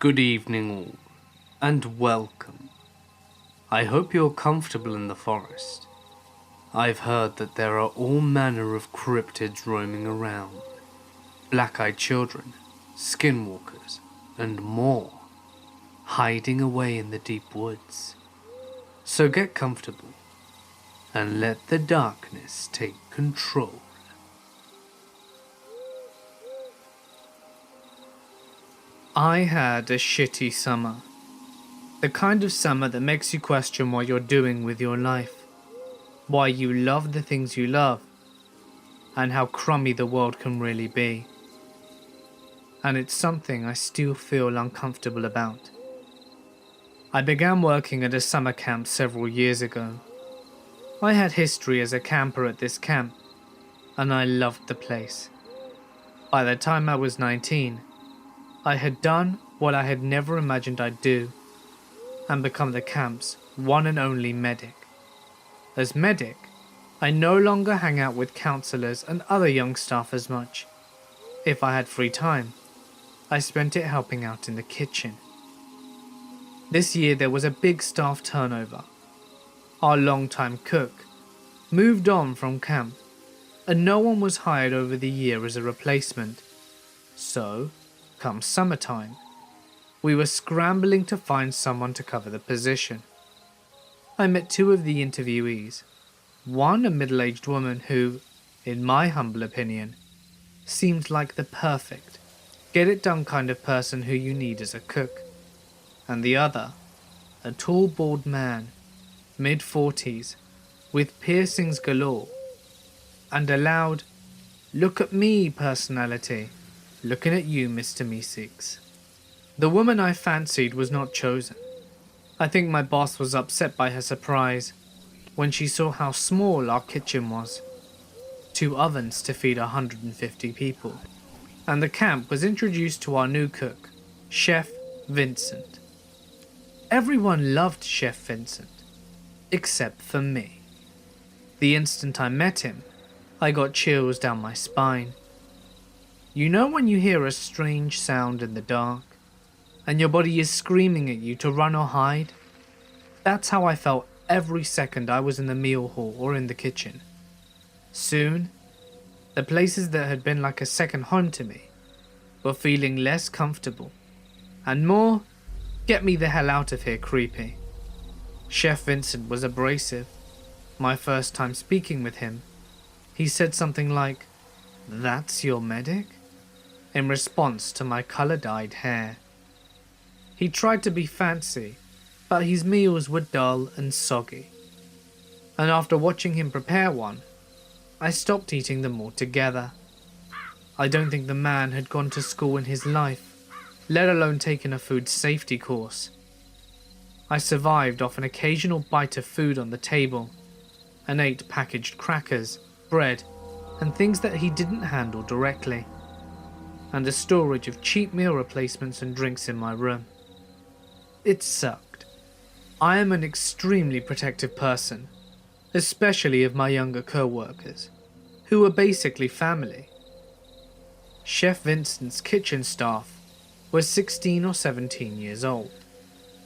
Good evening all, and welcome. I hope you're comfortable in the forest. I've heard that there are all manner of cryptids roaming around. Black-eyed children, skinwalkers, and more, hiding away in the deep woods. So get comfortable, and let the darkness take control. I had a shitty summer. The kind of summer that makes you question what you're doing with your life, why you love the things you love, and how crummy the world can really be. And it's something I still feel uncomfortable about. I began working at a summer camp several years ago. I had history as a camper at this camp, and I loved the place. By the time I was 19, I had done what I had never imagined I'd do, and become the camp's one and only medic. As medic, I no longer hang out with counselors and other young staff as much. If I had free time, I spent it helping out in the kitchen. This year there was a big staff turnover. Our long-time cook moved on from camp, and no one was hired over the year as a replacement. So, come summertime, we were scrambling to find someone to cover the position. I met two of the interviewees, one a middle-aged woman who, in my humble opinion, seemed like the perfect, get-it-done kind of person who you need as a cook, and the other, a tall bald man, mid-40s, with piercings galore, and a loud, "Look at me" personality. Looking at you, Mr. Meeseeks. The woman I fancied was not chosen. I think my boss was upset by her surprise when she saw how small our kitchen was. 2 ovens to feed 150 people. And the camp was introduced to our new cook, Chef Vincent. Everyone loved Chef Vincent, except for me. The instant I met him, I got chills down my spine. You know when you hear a strange sound in the dark, and your body is screaming at you to run or hide? That's how I felt every second I was in the meal hall or in the kitchen. Soon, the places that had been like a second home to me were feeling less comfortable, and more, get me the hell out of here creepy. Chef Vincent was abrasive. My first time speaking with him, he said something like, "That's your medic?" in response to my colour-dyed hair. He tried to be fancy, but his meals were dull and soggy. And after watching him prepare one, I stopped eating them altogether. I don't think the man had gone to school in his life, let alone taken a food safety course. I survived off an occasional bite of food on the table, and ate packaged crackers, bread, and things that he didn't handle directly, and a storage of cheap meal replacements and drinks in my room. It sucked. I am an extremely protective person, especially of my younger co-workers, who were basically family. Chef Vincent's kitchen staff was 16 or 17 years old,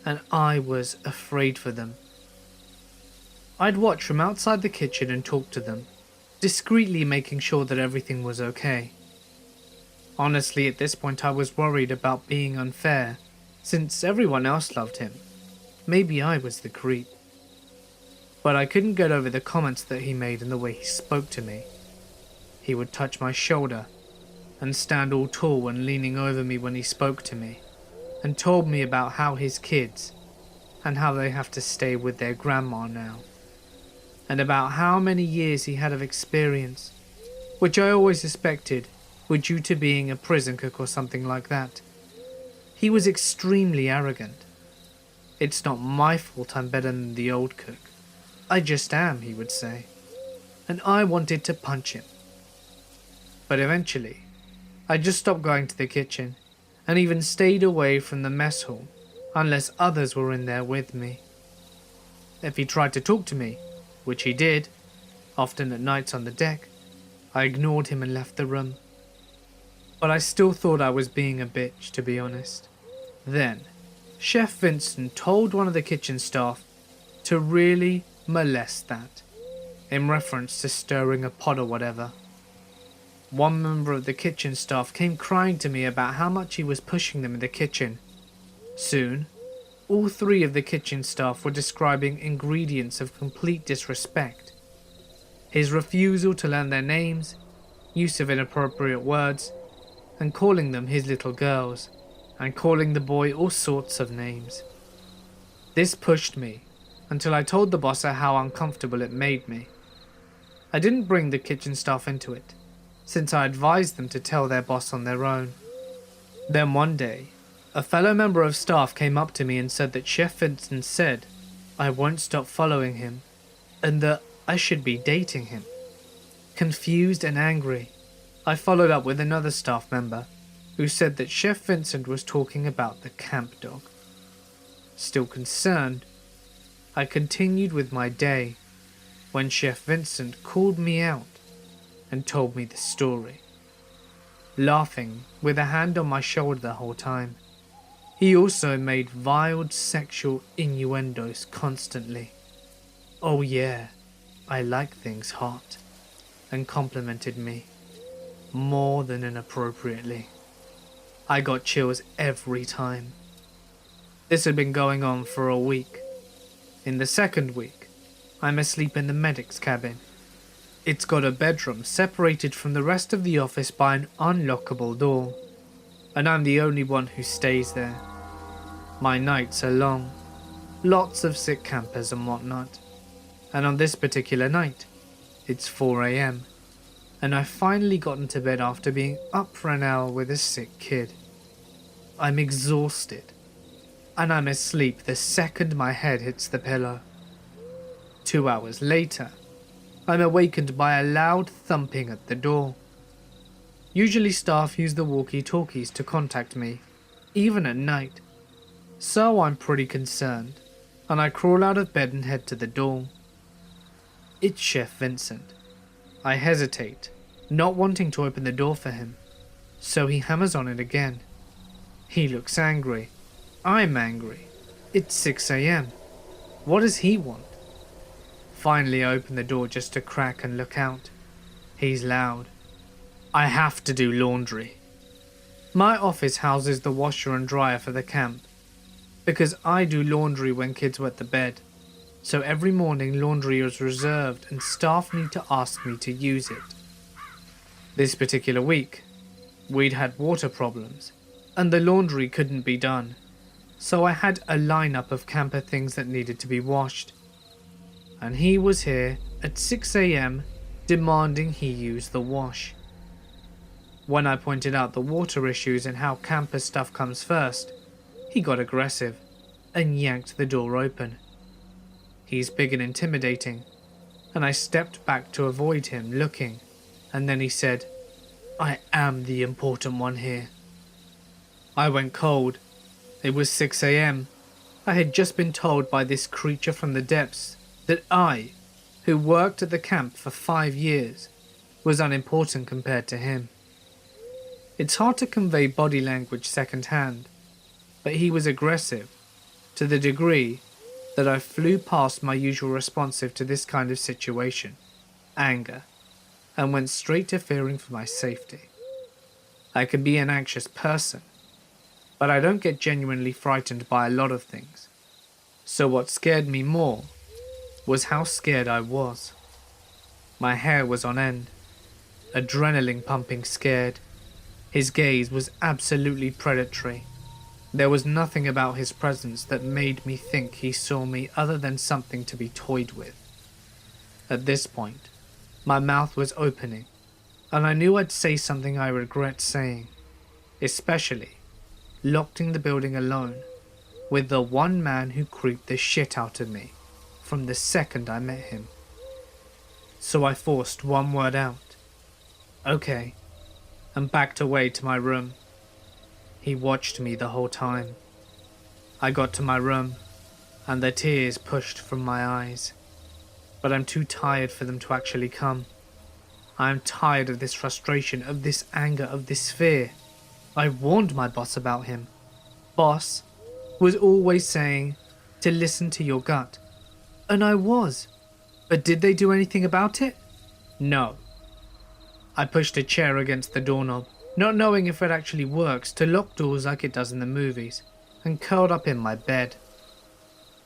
and I was afraid for them. I'd watch from outside the kitchen and talk to them, discreetly making sure that everything was okay. Honestly, at this point I was worried about being unfair, since everyone else loved him. Maybe I was the creep. But I couldn't get over the comments that he made and the way he spoke to me. He would touch my shoulder, and stand all tall when leaning over me when he spoke to me, and told me about how his kids, and how they have to stay with their grandma now, and about how many years he had of experience, which I always suspected were due to being a prison cook or something like that. He was extremely arrogant. "It's not my fault I'm better than the old cook. I just am," he would say. And I wanted to punch him. But eventually, I just stopped going to the kitchen, and even stayed away from the mess hall, unless others were in there with me. If he tried to talk to me, which he did, often at nights on the deck, I ignored him and left the room. But I still thought I was being a bitch, to be honest. Then, Chef Vincent told one of the kitchen staff to really molest that, in reference to stirring a pot or whatever. One member of the kitchen staff came crying to me about how much he was pushing them in the kitchen. Soon, all three of the kitchen staff were describing ingredients of complete disrespect. His refusal to learn their names, use of inappropriate words, and calling them his little girls, and calling the boy all sorts of names. This pushed me until I told the boss how uncomfortable it made me. I didn't bring the kitchen staff into it, since I advised them to tell their boss on their own. Then one day, a fellow member of staff came up to me and said that Chef Vincent said I won't stop following him, and that I should be dating him. Confused and angry, I followed up with another staff member who said that Chef Vincent was talking about the camp dog. Still concerned, I continued with my day when Chef Vincent called me out and told me the story, laughing with a hand on my shoulder the whole time. He also made vile sexual innuendos constantly. Oh yeah, I like things hot, and complimented me, more than inappropriately. I got chills every time. This had been going on for a week. In the second week, I'm asleep in the medic's cabin. It's got a bedroom separated from the rest of the office by an unlockable door, and I'm the only one who stays there. My nights are long, lots of sick campers and whatnot, and on this particular night, it's 4 AM, and I've finally gotten to bed after being up for an hour with a sick kid. I'm exhausted, and I'm asleep the second my head hits the pillow. 2 hours later, I'm awakened by a loud thumping at the door. Usually staff use the walkie-talkies to contact me, even at night, so I'm pretty concerned, and I crawl out of bed and head to the door. It's Chef Vincent. I hesitate, not wanting to open the door for him, so he hammers on it again. He looks angry. I'm angry. It's 6 AM. What does he want? Finally, I open the door just to crack and look out. He's loud. I have to do laundry. My office houses the washer and dryer for the camp, because I do laundry when kids wet the bed, so every morning laundry is reserved and staff need to ask me to use it. This particular week, we'd had water problems, and the laundry couldn't be done, so I had a lineup of camper things that needed to be washed. And he was here at 6 AM demanding he use the wash. When I pointed out the water issues and how camper stuff comes first, he got aggressive and yanked the door open. He's big and intimidating, and I stepped back to avoid him looking, and then he said, I am the important one here. I went cold. It was 6 AM. I had just been told by this creature from the depths that I, who worked at the camp for 5 years, was unimportant compared to him. It's hard to convey body language secondhand, but he was aggressive, to the degree that I flew past my usual responsive to this kind of situation, anger, and went straight to fearing for my safety. I can be an anxious person, but I don't get genuinely frightened by a lot of things. So what scared me more was how scared I was. My hair was on end, adrenaline pumping scared. His gaze was absolutely predatory. There was nothing about his presence that made me think he saw me other than something to be toyed with. At this point, my mouth was opening, and I knew I'd say something I regret saying, especially locked in the building alone with the one man who creeped the shit out of me from the second I met him. So I forced one word out. Okay, and backed away to my room. He watched me the whole time. I got to my room, and the tears pushed from my eyes. But I'm too tired for them to actually come. I am tired of this frustration, of this anger, of this fear. I warned my boss about him. boss was always saying to listen to your gut. And I was. But did they do anything about it? No. I pushed a chair against the doorknob, not knowing if it actually works to lock doors like it does in the movies, and curled up in my bed.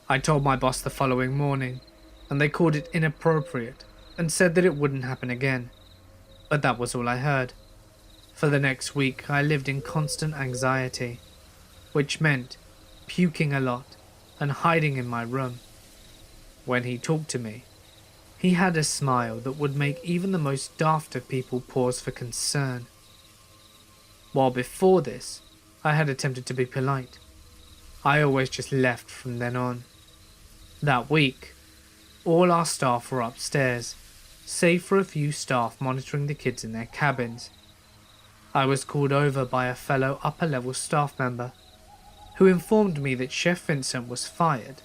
I told my boss the following morning, and they called it inappropriate and said that it wouldn't happen again. But that was all I heard. For the next week, I lived in constant anxiety, which meant puking a lot and hiding in my room. When he talked to me, he had a smile that would make even the most daft of people pause for concern. While before this, I had attempted to be polite. I always just left from then on. That week, all our staff were upstairs, save for a few staff monitoring the kids in their cabins. I was called over by a fellow upper-level staff member, who informed me that Chef Vincent was fired.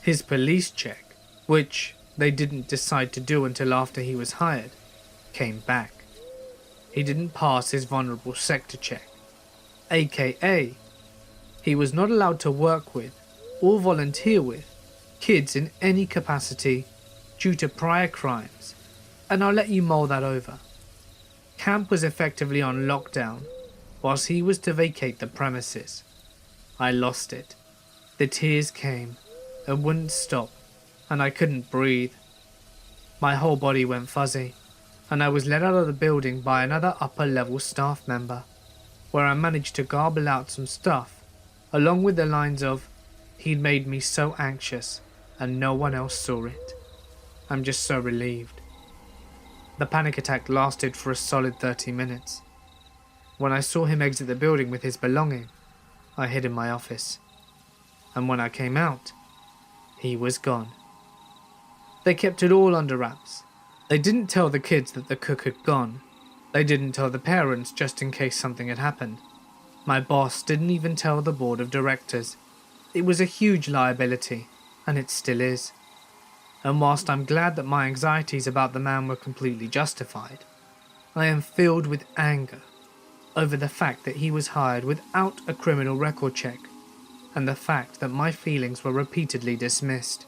His police check, which they didn't decide to do until after he was hired, came back. He didn't pass his vulnerable sector check, aka he was not allowed to work with or volunteer with kids in any capacity due to prior crimes, and I'll let you mull that over. Camp was effectively on lockdown whilst he was to vacate the premises. I lost it. The tears came and wouldn't stop, and I couldn't breathe. My whole body went fuzzy, and I was led out of the building by another upper-level staff member, where I managed to garble out some stuff, along with the lines of, "He'd made me so anxious, and no one else saw it. I'm just so relieved." The panic attack lasted for a solid 30 minutes. When I saw him exit the building with his belonging, I hid in my office. And when I came out, he was gone. They kept it all under wraps. They didn't tell the kids that the cook had gone. They didn't tell the parents just in case something had happened. My boss didn't even tell the board of directors. It was a huge liability, and it still is. And whilst I'm glad that my anxieties about the man were completely justified, I am filled with anger over the fact that he was hired without a criminal record check, and the fact that my feelings were repeatedly dismissed.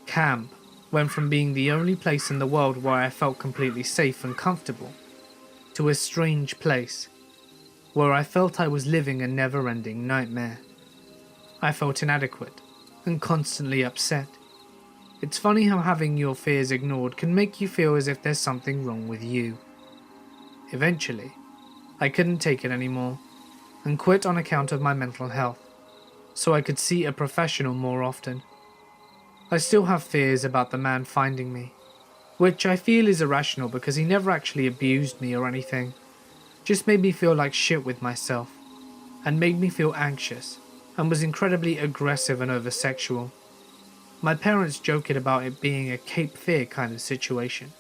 Camp went from being the only place in the world where I felt completely safe and comfortable, to a strange place where I felt I was living a never-ending nightmare. I felt inadequate and constantly upset. It's funny how having your fears ignored can make you feel as if there's something wrong with you. Eventually, I couldn't take it anymore and quit on account of my mental health, so I could see a professional more often. I still have fears about the man finding me, which I feel is irrational because he never actually abused me or anything, just made me feel like shit with myself, and made me feel anxious, and was incredibly aggressive and over-sexual. My parents joke it about it being a Cape Fear kind of situation,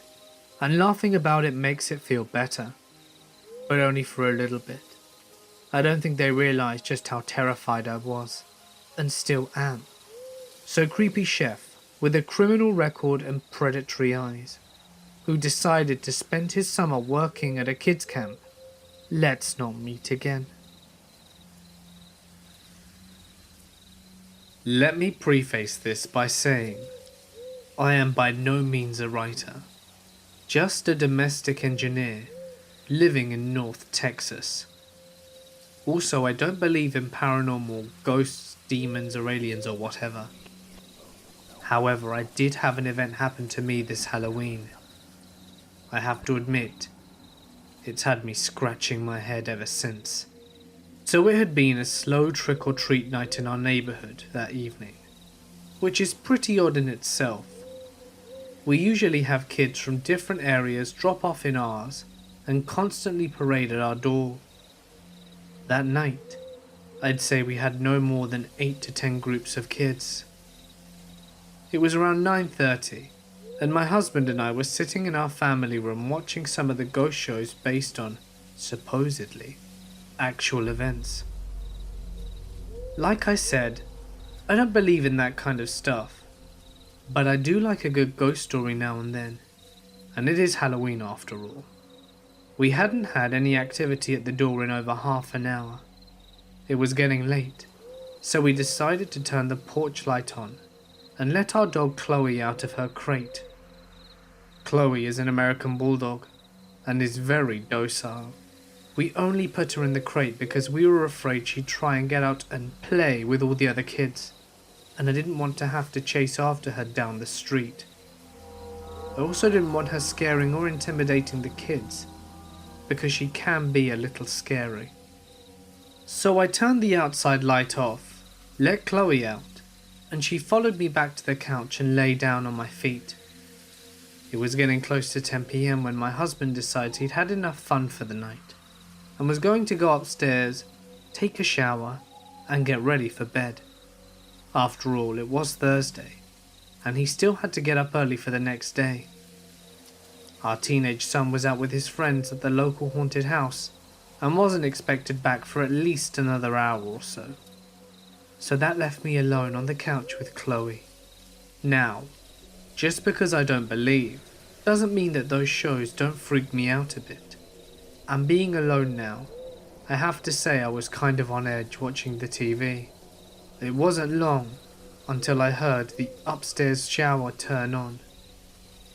and laughing about it makes it feel better, but only for a little bit. I don't think they realize just how terrified I was, and still am. So creepy chef, with a criminal record and predatory eyes, who decided to spend his summer working at a kids camp, let's not meet again. Let me preface this by saying, I am by no means a writer, just a domestic engineer living in North Texas. Also, I don't believe in paranormal ghosts, demons or aliens or whatever. However, I did have an event happen to me this Halloween. I have to admit, it's had me scratching my head ever since. So it had been a slow trick-or-treat night in our neighbourhood that evening, which is pretty odd in itself. We usually have kids from different areas drop off in ours and constantly parade at our door. That night, I'd say we had no more than 8 to 10 groups of kids. It was around 9:30, and my husband and I were sitting in our family room watching some of the ghost shows based on, supposedly, actual events. Like I said, I don't believe in that kind of stuff, but I do like a good ghost story now and then, and it is Halloween after all. We hadn't had any activity at the door in over half an hour, It was getting late, so we decided to turn the porch light on and let our dog Chloe out of her crate. Chloe is an American bulldog and is very docile. We only put her in the crate because we were afraid she'd try and get out and play with all the other kids, and I didn't want to have to chase after her down the street. I also didn't want her scaring or intimidating the kids, because she can be a little scary. So I turned the outside light off, let Chloe out, and she followed me back to the couch and lay down on my feet. It was getting close to 10 PM when my husband decided he'd had enough fun for the night and was going to go upstairs, take a shower, and get ready for bed. After all, it was Thursday, and he still had to get up early for the next day. Our teenage son was out with his friends at the local haunted house and wasn't expected back for at least another hour or so. So that left me alone on the couch with Chloe. Now, just because I don't believe doesn't mean that those shows don't freak me out a bit. And being alone now, I have to say I was kind of on edge watching the TV. It wasn't long until I heard the upstairs shower turn on,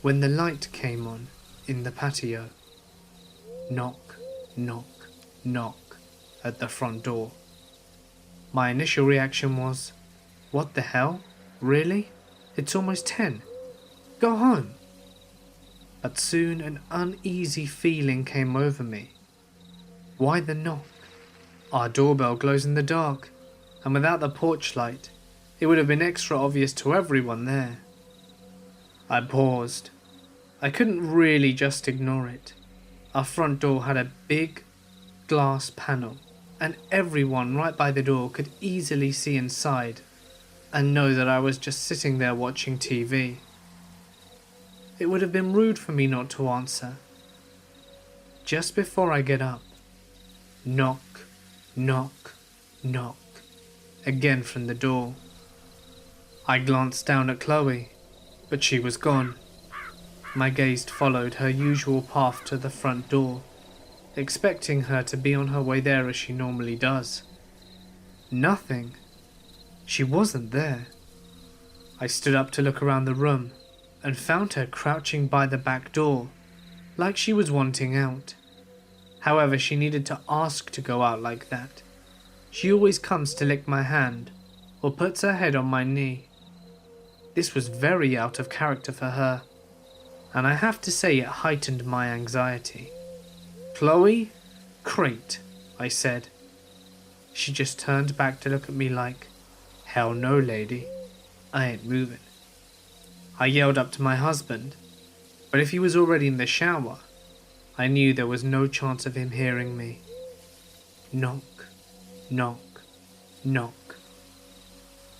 when the light came on in the patio. Knock, knock, knock at the front door. My initial reaction was, what the hell? Really? It's almost 10. Go home. But soon an uneasy feeling came over me. Why the knock? Our doorbell glows in the dark, and without the porch light, it would have been extra obvious to everyone there. I paused. I couldn't really just ignore it. Our front door had a big glass panel, and everyone right by the door could easily see inside and know that I was just sitting there watching TV. It would have been rude for me not to answer. Just before I get up, knock, knock, knock, again from the door. I glanced down at Chloe, but she was gone. My gaze followed her usual path to the front door, expecting her to be on her way there as she normally does. Nothing. She wasn't there. I stood up to look around the room and found her crouching by the back door, like she was wanting out. However, she needed to ask to go out like that. She always comes to lick my hand, or puts her head on my knee. This was very out of character for her, and I have to say it heightened my anxiety. Chloe, crate, I said. She just turned back to look at me like, hell no, lady, I ain't moving. I yelled up to my husband, but if he was already in the shower, I knew there was no chance of him hearing me. Knock, knock, knock.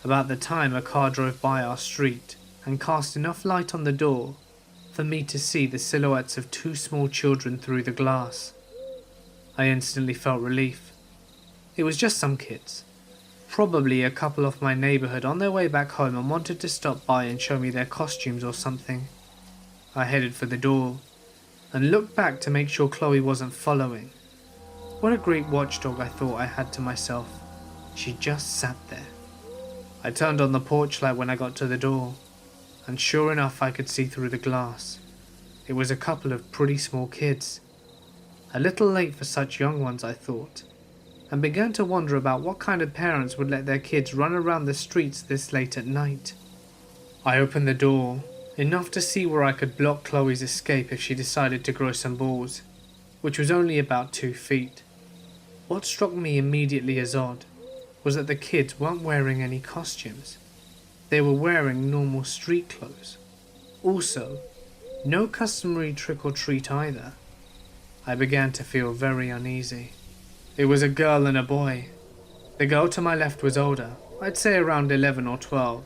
About the time a car drove by our street and cast enough light on the door for me to see the silhouettes of two small children through the glass. I instantly felt relief. It was just some kids, probably a couple off my neighborhood on their way back home and wanted to stop by and show me their costumes or something. I headed for the door and looked back to make sure Chloe wasn't following. What a great watchdog, I thought I had to myself. She just sat there. I turned on the porch light when I got to the door, and sure enough I could see through the glass. It was a couple of pretty small kids. A little late for such young ones, I thought, and began to wonder about what kind of parents would let their kids run around the streets this late at night. I opened the door, enough to see where I could block Chloe's escape if she decided to grow some balls, which was only about 2 feet. What struck me immediately as odd was that the kids weren't wearing any costumes. They were wearing normal street clothes. Also, no customary trick or treat either. I began to feel very uneasy. It was a girl and a boy. The girl to my left was older, I'd say around 11 or 12.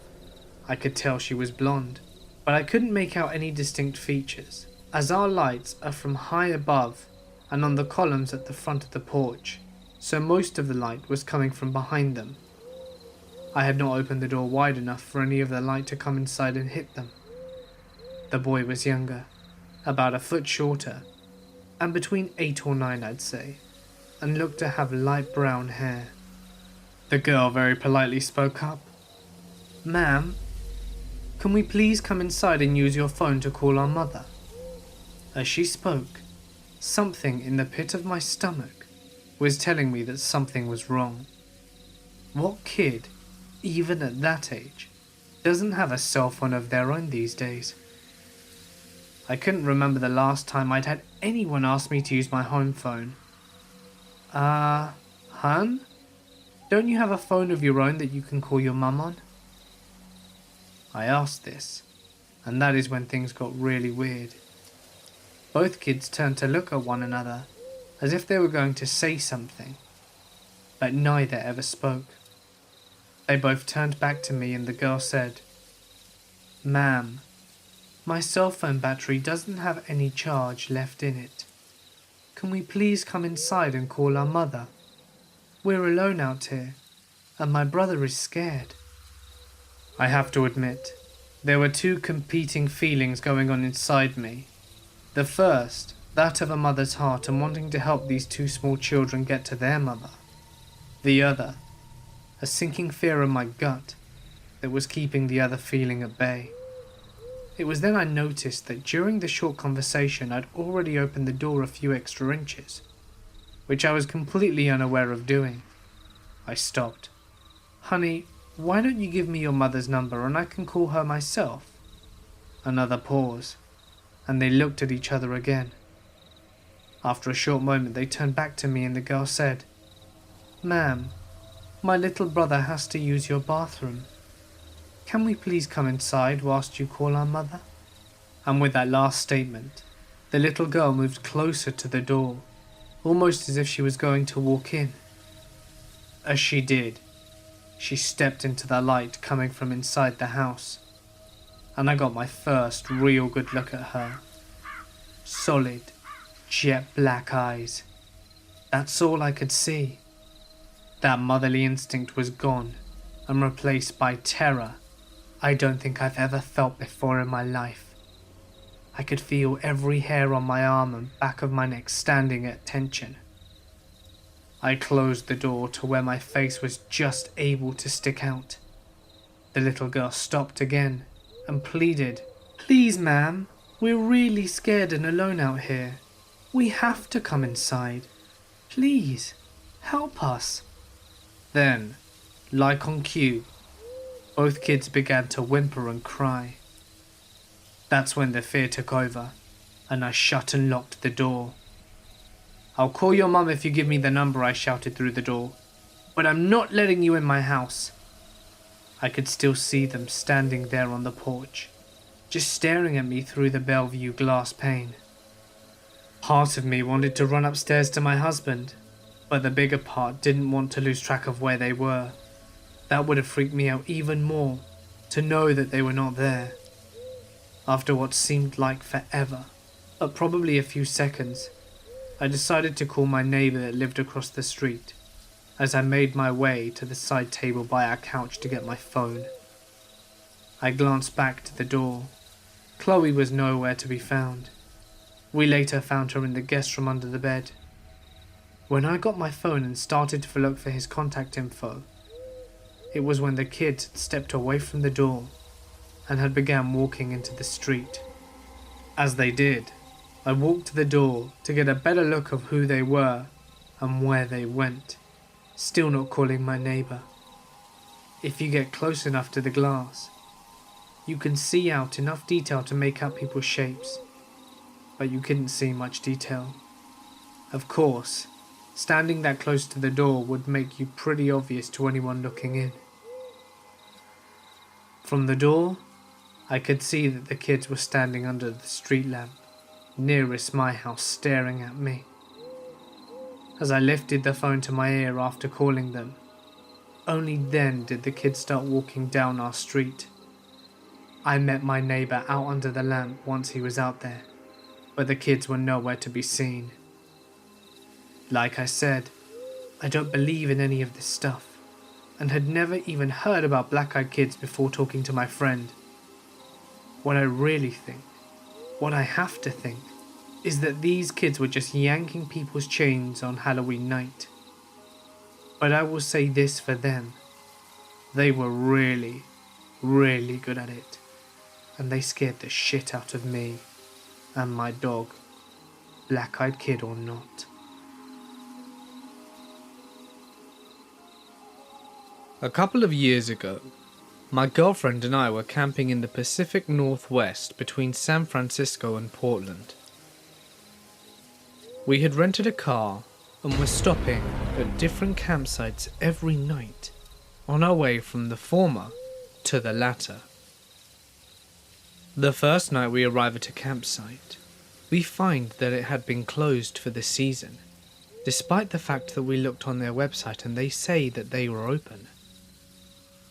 I could tell she was blonde, but I couldn't make out any distinct features, as our lights are from high above and on the columns at the front of the porch, so most of the light was coming from behind them. I had not opened the door wide enough for any of the light to come inside and hit them. The boy was younger, about a foot shorter, and between 8 or 9 I'd say, and looked to have light brown hair. The girl very politely spoke up. "Ma'am, can we please come inside and use your phone to call our mother?" As she spoke, something in the pit of my stomach was telling me that something was wrong. What kid, even at that age, doesn't have a cell phone of their own these days? I couldn't remember the last time I'd had anyone ask me to use my home phone. Hun? Don't you have a phone of your own that you can call your mum on?" I asked this, and that is when things got really weird. Both kids turned to look at one another, as if they were going to say something, but neither ever spoke. They both turned back to me and the girl said, "Ma'am, my cell phone battery doesn't have any charge left in it. Can we please come inside and call our mother? We're alone out here, and my brother is scared." I have to admit, there were two competing feelings going on inside me. The first, that of a mother's heart and wanting to help these two small children get to their mother. The other, a sinking fear in my gut that was keeping the other feeling at bay. It was then I noticed that during the short conversation I'd already opened the door a few extra inches, which I was completely unaware of doing. I stopped. "Honey, why don't you give me your mother's number and I can call her myself?" Another pause, and they looked at each other again. After a short moment they turned back to me and the girl said, "Ma'am, my little brother has to use your bathroom. Can we please come inside whilst you call our mother?" And with that last statement, the little girl moved closer to the door, almost as if she was going to walk in. As she did, she stepped into the light coming from inside the house, and I got my first real good look at her. Solid, jet black eyes. That's all I could see. That motherly instinct was gone and replaced by terror I don't think I've ever felt before in my life. I could feel every hair on my arm and back of my neck standing at attention. I closed the door to where my face was just able to stick out. The little girl stopped again and pleaded, "Please, ma'am, we're really scared and alone out here. We have to come inside. Please, help us." Then, like on cue, both kids began to whimper and cry. That's when the fear took over, and I shut and locked the door. "I'll call your mum if you give me the number," I shouted through the door, "but I'm not letting you in my house." I could still see them standing there on the porch, just staring at me through the Bellevue glass pane. Part of me wanted to run upstairs to my husband, but the bigger part didn't want to lose track of where they were. That would have freaked me out even more, to know that they were not there. After what seemed like forever, but probably a few seconds, I decided to call my neighbour that lived across the street, as I made my way to the side table by our couch to get my phone. I glanced back to the door. Chloe was nowhere to be found. We later found her in the guest room under the bed. When I got my phone and started to look for his contact info, it was when the kids had stepped away from the door and had begun walking into the street. As they did, I walked to the door to get a better look of who they were and where they went, still not calling my neighbour. If you get close enough to the glass, you can see out enough detail to make out people's shapes, but you couldn't see much detail. Of course, standing that close to the door would make you pretty obvious to anyone looking in. From the door, I could see that the kids were standing under the street lamp, nearest my house, staring at me. As I lifted the phone to my ear after calling them, only then did the kids start walking down our street. I met my neighbour out under the lamp once he was out there, but the kids were nowhere to be seen. Like I said, I don't believe in any of this stuff, and had never even heard about black-eyed kids before talking to my friend. What I really think, what I have to think, is that these kids were just yanking people's chains on Halloween night. But I will say this for them. They were really, really good at it. And they scared the shit out of me and my dog, black-eyed kid or not. A couple of years ago, my girlfriend and I were camping in the Pacific Northwest between San Francisco and Portland. We had rented a car and were stopping at different campsites every night on our way from the former to the latter. The first night we arrive at a campsite, we find that it had been closed for the season, despite the fact that we looked on their website and they say that they were open.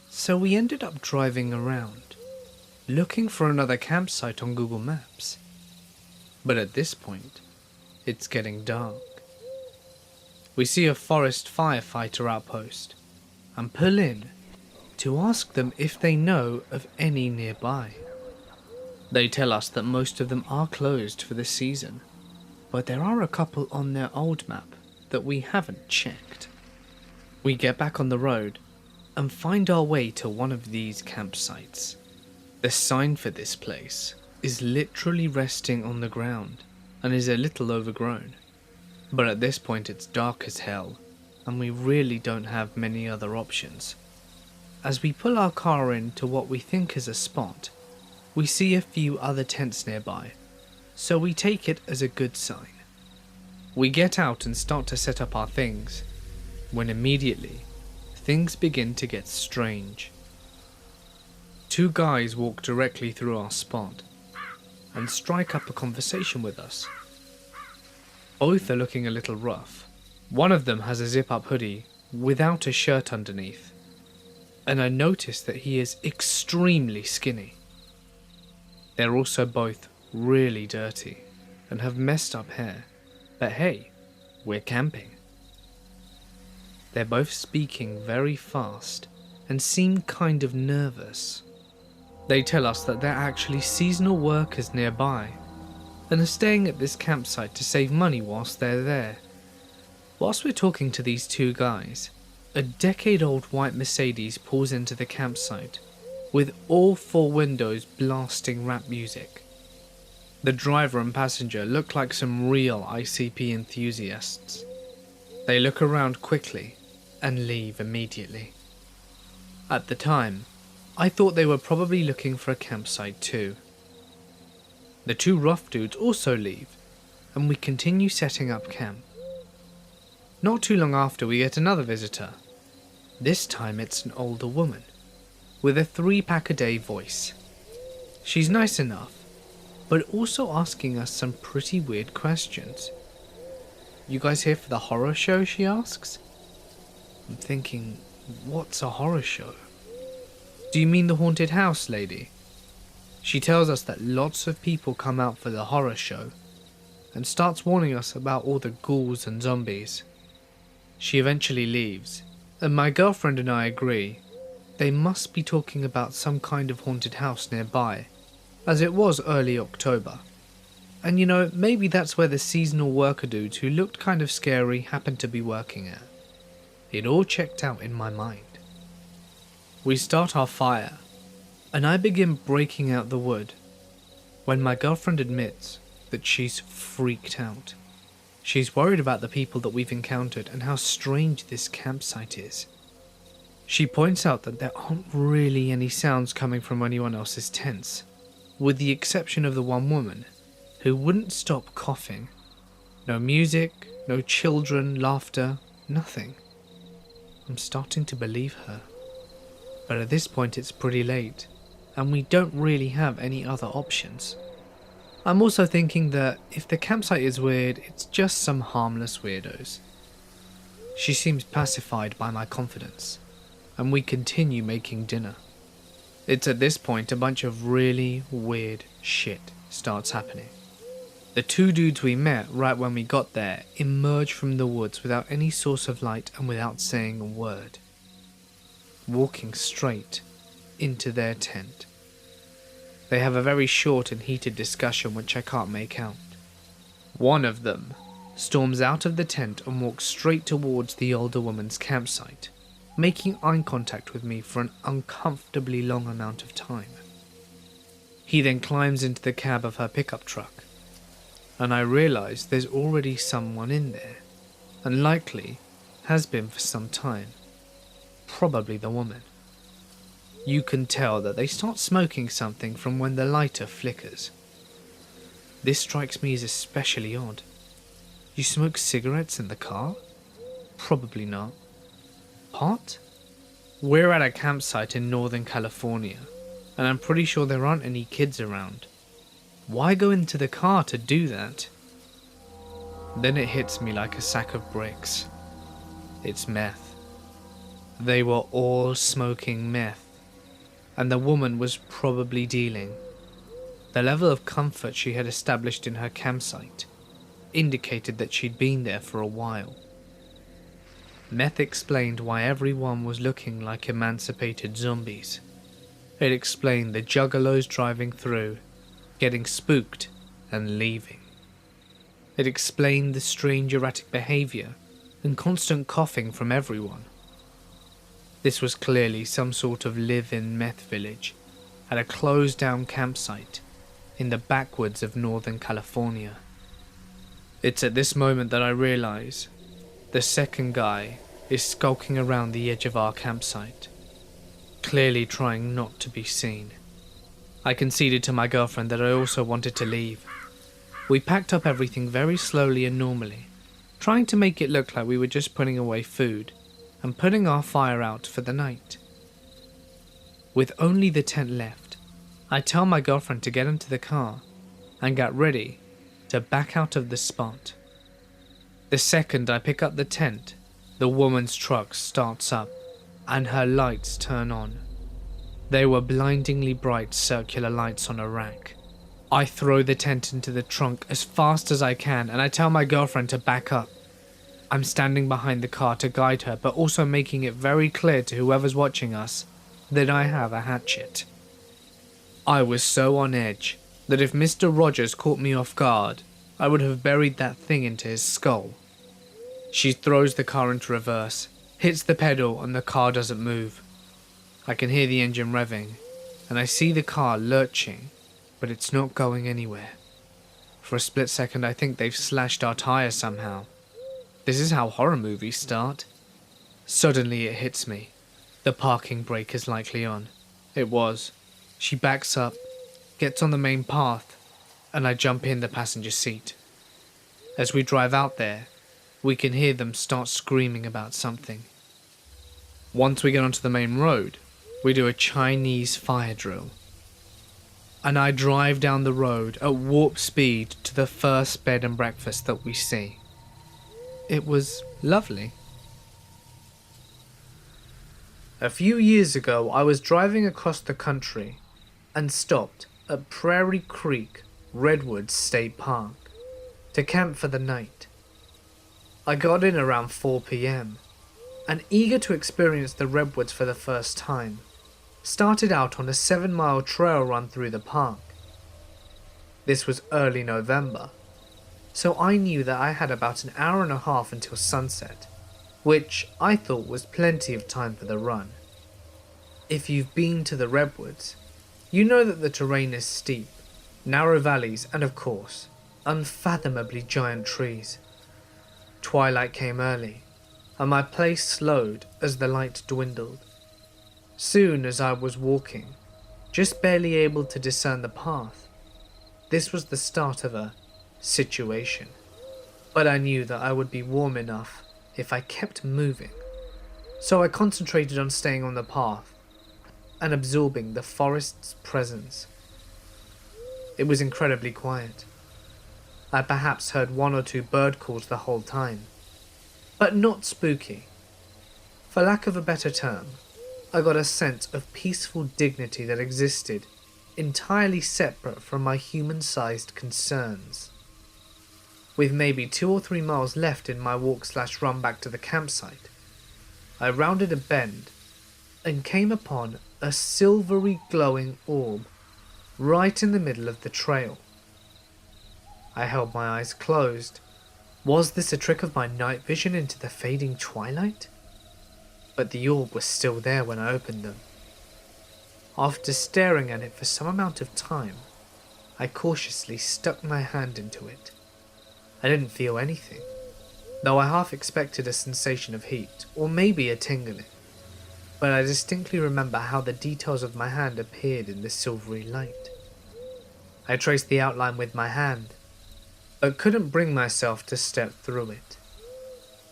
So we ended up driving around, looking for another campsite on Google Maps. But at this point, it's getting dark. We see a forest firefighter outpost and pull in to ask them if they know of any nearby. They tell us that most of them are closed for the season, but there are a couple on their old map that we haven't checked. We get back on the road and find our way to one of these campsites. The sign for this place is literally resting on the ground and is a little overgrown. But at this point it's dark as hell and we really don't have many other options. As we pull our car into what we think is a spot, we see a few other tents nearby, so we take it as a good sign. We get out and start to set up our things, when immediately things begin to get strange. Two guys walk directly through our spot and strike up a conversation with us. Both are looking a little rough. One of them has a zip-up hoodie without a shirt underneath, and I notice that he is extremely skinny. They're also both really dirty and have messed up hair, but hey, we're camping. They're both speaking very fast and seem kind of nervous. They tell us that they're actually seasonal workers nearby and are staying at this campsite to save money whilst they're there. Whilst we're talking to these two guys, a decade-old white Mercedes pulls into the campsite with all four windows blasting rap music. The driver and passenger look like some real ICP enthusiasts. They look around quickly and leave immediately. At the time, I thought they were probably looking for a campsite too. The two rough dudes also leave, and we continue setting up camp. Not too long after, we get another visitor. This time it's an older woman, with a 3-pack-a-day voice. She's nice enough, but also asking us some pretty weird questions. "You guys here for the horror show?" she asks. I'm thinking, what's a horror show? "Do you mean the haunted house, lady?" She tells us that lots of people come out for the horror show and starts warning us about all the ghouls and zombies. She eventually leaves, and my girlfriend and I agree they must be talking about some kind of haunted house nearby, as it was early October. And you know, maybe that's where the seasonal worker dudes who looked kind of scary happened to be working at. It all checked out in my mind. We start our fire, and I begin breaking out the wood, when my girlfriend admits that she's freaked out. She's worried about the people that we've encountered and how strange this campsite is. She points out that there aren't really any sounds coming from anyone else's tents, with the exception of the one woman, who wouldn't stop coughing. No music, no children, laughter, nothing. I'm starting to believe her. But at this point it's pretty late, and we don't really have any other options. I'm also thinking that if the campsite is weird, it's just some harmless weirdos. She seems pacified by my confidence, and we continue making dinner. It's at this point a bunch of really weird shit starts happening. The two dudes we met right when we got there emerge from the woods without any source of light and without saying a word, walking straight into their tent. They have a very short and heated discussion which I can't make out. One of them storms out of the tent and walks straight towards the older woman's campsite, making eye contact with me for an uncomfortably long amount of time. He then climbs into the cab of her pickup truck, and I realise there's already someone in there, and likely has been for some time. Probably the woman. You can tell that they start smoking something from when the lighter flickers. This strikes me as especially odd. You smoke cigarettes in the car? Probably not. Pot? We're at a campsite in Northern California, and I'm pretty sure there aren't any kids around. Why go into the car to do that? Then it hits me like a sack of bricks. It's meth. They were all smoking meth, and the woman was probably dealing. The level of comfort she had established in her campsite indicated that she'd been there for a while. Meth explained why everyone was looking like emancipated zombies. It explained the juggalos driving through, getting spooked, and leaving. It explained the strange erratic behaviour and constant coughing from everyone. This was clearly some sort of live-in meth village at a closed-down campsite in the backwoods of Northern California. It's at this moment that I realise the second guy is skulking around the edge of our campsite, clearly trying not to be seen. I conceded to my girlfriend that I also wanted to leave. We packed up everything very slowly and normally, trying to make it look like we were just putting away food and putting our fire out for the night. With only the tent left, I tell my girlfriend to get into the car and get ready to back out of the spot. The second I pick up the tent, the woman's truck starts up and her lights turn on. They were blindingly bright circular lights on a rack. I throw the tent into the trunk as fast as I can and I tell my girlfriend to back up. I'm standing behind the car to guide her, but also making it very clear to whoever's watching us that I have a hatchet. I was so on edge that if Mr. Rogers caught me off guard, I would have buried that thing into his skull. She throws the car into reverse, hits the pedal, and the car doesn't move. I can hear the engine revving, and I see the car lurching, but it's not going anywhere. For a split second I think they've slashed our tyre somehow. This is how horror movies start. Suddenly it hits me. The parking brake is likely on. It was. She backs up, gets on the main path, and I jump in the passenger seat. As we drive out there, we can hear them start screaming about something. Once we get onto the main road, we do a Chinese fire drill. And I drive down the road at warp speed to the first bed and breakfast that we see. It was lovely. A few years ago, I was driving across the country and stopped at Prairie Creek Redwoods State Park to camp for the night. I got in around 4 p.m. and, eager to experience the redwoods for the first time, started out on a 7-mile trail run through the park. This was early November, so I knew that I had about an hour and a half until sunset, which I thought was plenty of time for the run. If you've been to the redwoods, you know that the terrain is steep, narrow valleys, and of course, unfathomably giant trees. Twilight came early, and my pace slowed as the light dwindled. Soon as I was walking, just barely able to discern the path, this was the start of a situation. But I knew that I would be warm enough if I kept moving, so I concentrated on staying on the path and absorbing the forest's presence. It was incredibly quiet. I perhaps heard 1 or 2 bird calls the whole time, but not spooky. For lack of a better term, I got a sense of peaceful dignity that existed entirely separate from my human-sized concerns. With maybe 2 or 3 miles left in my walk/run back to the campsite, I rounded a bend and came upon a silvery glowing orb right in the middle of the trail. I held my eyes closed Was this a trick of my night vision into the fading twilight? But the orb was still there when I opened them. After staring at it for some amount of time, I cautiously stuck my hand into it. I didn't feel anything, though I half expected a sensation of heat, or maybe a tingling, but I distinctly remember how the details of my hand appeared in the silvery light. I traced the outline with my hand, but couldn't bring myself to step through it.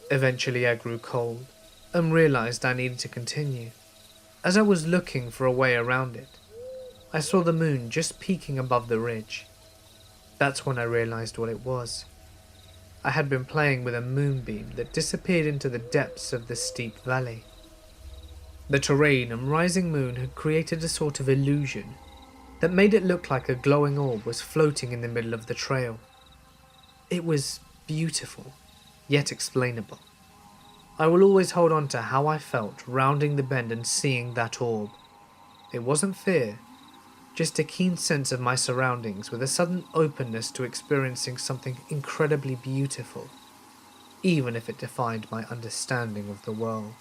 Eventually I grew cold, and realized I needed to continue. As I was looking for a way around it, I saw the moon just peeking above the ridge. That's when I realized what it was. I had been playing with a moonbeam that disappeared into the depths of the steep valley. The terrain and rising moon had created a sort of illusion that made it look like a glowing orb was floating in the middle of the trail. It was beautiful, yet explainable. I will always hold on to how I felt rounding the bend and seeing that orb. It wasn't fear, just a keen sense of my surroundings with a sudden openness to experiencing something incredibly beautiful, even if it defied my understanding of the world.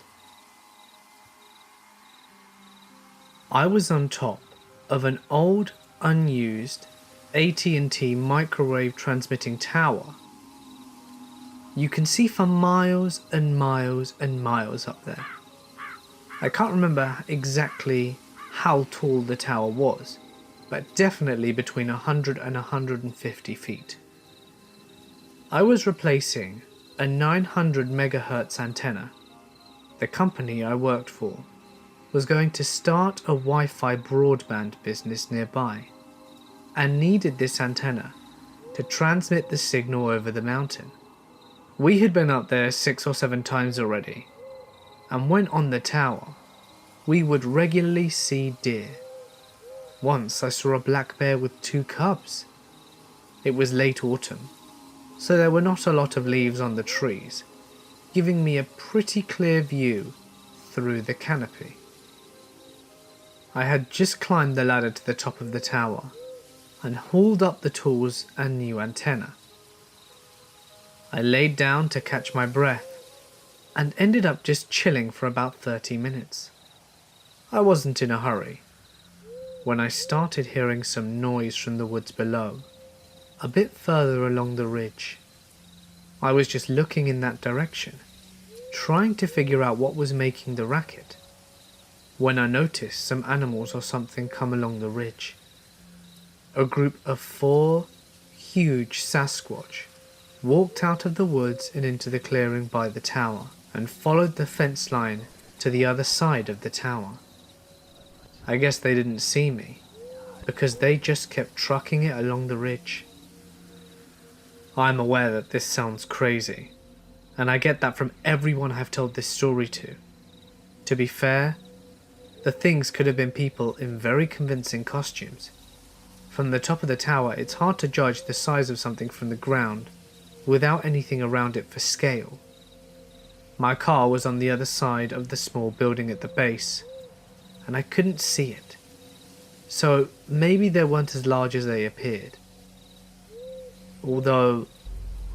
I was on top of an old, unused AT&T microwave transmitting tower. You can see for miles and miles and miles up there. I can't remember exactly how tall the tower was, but definitely between 100 and 150 feet. I was replacing a 900 megahertz antenna. The company I worked for was going to start a Wi-Fi broadband business nearby and needed this antenna to transmit the signal over the mountain. We had been up there 6 or 7 times already, and when on the tower, we would regularly see deer. Once I saw a black bear with 2 cubs. It was late autumn, so there were not a lot of leaves on the trees, giving me a pretty clear view through the canopy. I had just climbed the ladder to the top of the tower and hauled up the tools and new antenna. I laid down to catch my breath and ended up just chilling for about 30 minutes. I wasn't in a hurry when I started hearing some noise from the woods below, a bit further along the ridge. I was just looking in that direction, trying to figure out what was making the racket, when I noticed some animals or something come along the ridge. A group of 4 huge Sasquatch walked out of the woods and into the clearing by the tower and followed the fence line to the other side of the tower. I guess they didn't see me because they just kept trucking it along the ridge. I'm aware that this sounds crazy, and I get that from everyone I've told this story to. To be fair, the things could have been people in very convincing costumes. From the top of the tower, it's hard to judge the size of something from the ground without anything around it for scale. My car was on the other side of the small building at the base, and I couldn't see it, so maybe they weren't as large as they appeared. Although,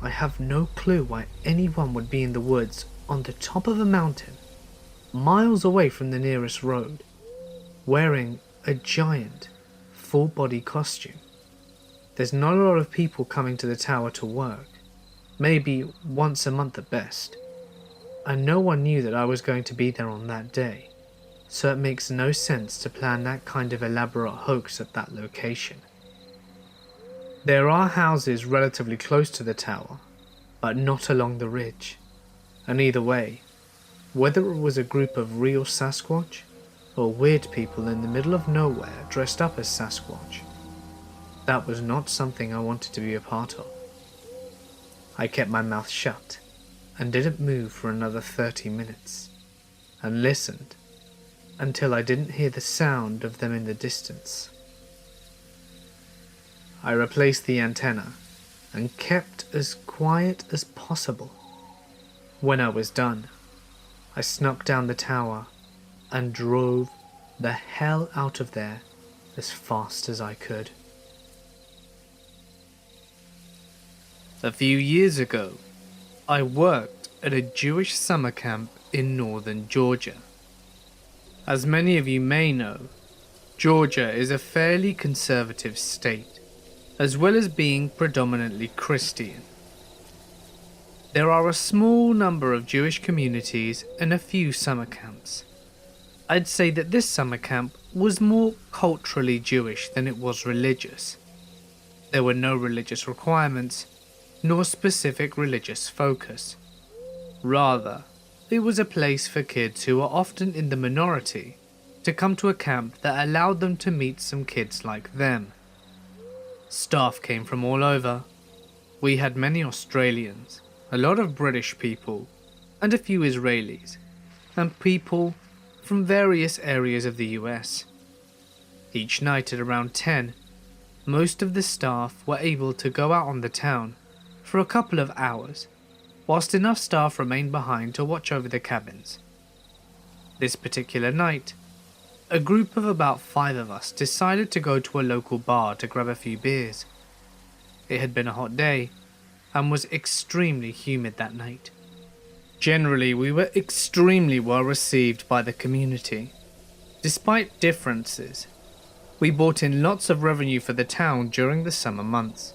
I have no clue why anyone would be in the woods on the top of a mountain, miles away from the nearest road, wearing a giant, full-body costume. There's not a lot of people coming to the tower to work, maybe once a month at best, and no one knew that I was going to be there on that day, so it makes no sense to plan that kind of elaborate hoax at that location. There are houses relatively close to the tower, but not along the ridge, and either way, whether it was a group of real Sasquatch or weird people in the middle of nowhere dressed up as Sasquatch, that was not something I wanted to be a part of. I kept my mouth shut and didn't move for another 30 minutes, and listened until I didn't hear the sound of them in the distance. I replaced the antenna and kept as quiet as possible. When I was done, I snuck down the tower and drove the hell out of there as fast as I could. A few years ago, I worked at a Jewish summer camp in northern Georgia. As many of you may know, Georgia is a fairly conservative state, as well as being predominantly Christian. There are a small number of Jewish communities and a few summer camps. I'd say that this summer camp was more culturally Jewish than it was religious. There were no religious requirements, nor specific religious focus. Rather, it was a place for kids who were often in the minority to come to a camp that allowed them to meet some kids like them. Staff came from all over. We had many Australians, a lot of British people, and a few Israelis, and people from various areas of the US. Each night at around 10, most of the staff were able to go out on the town for a couple of hours, whilst enough staff remained behind to watch over the cabins. This particular night, a group of about 5 of us decided to go to a local bar to grab a few beers. It had been a hot day, and was extremely humid that night. Generally, we were extremely well received by the community. Despite differences, we brought in lots of revenue for the town during the summer months.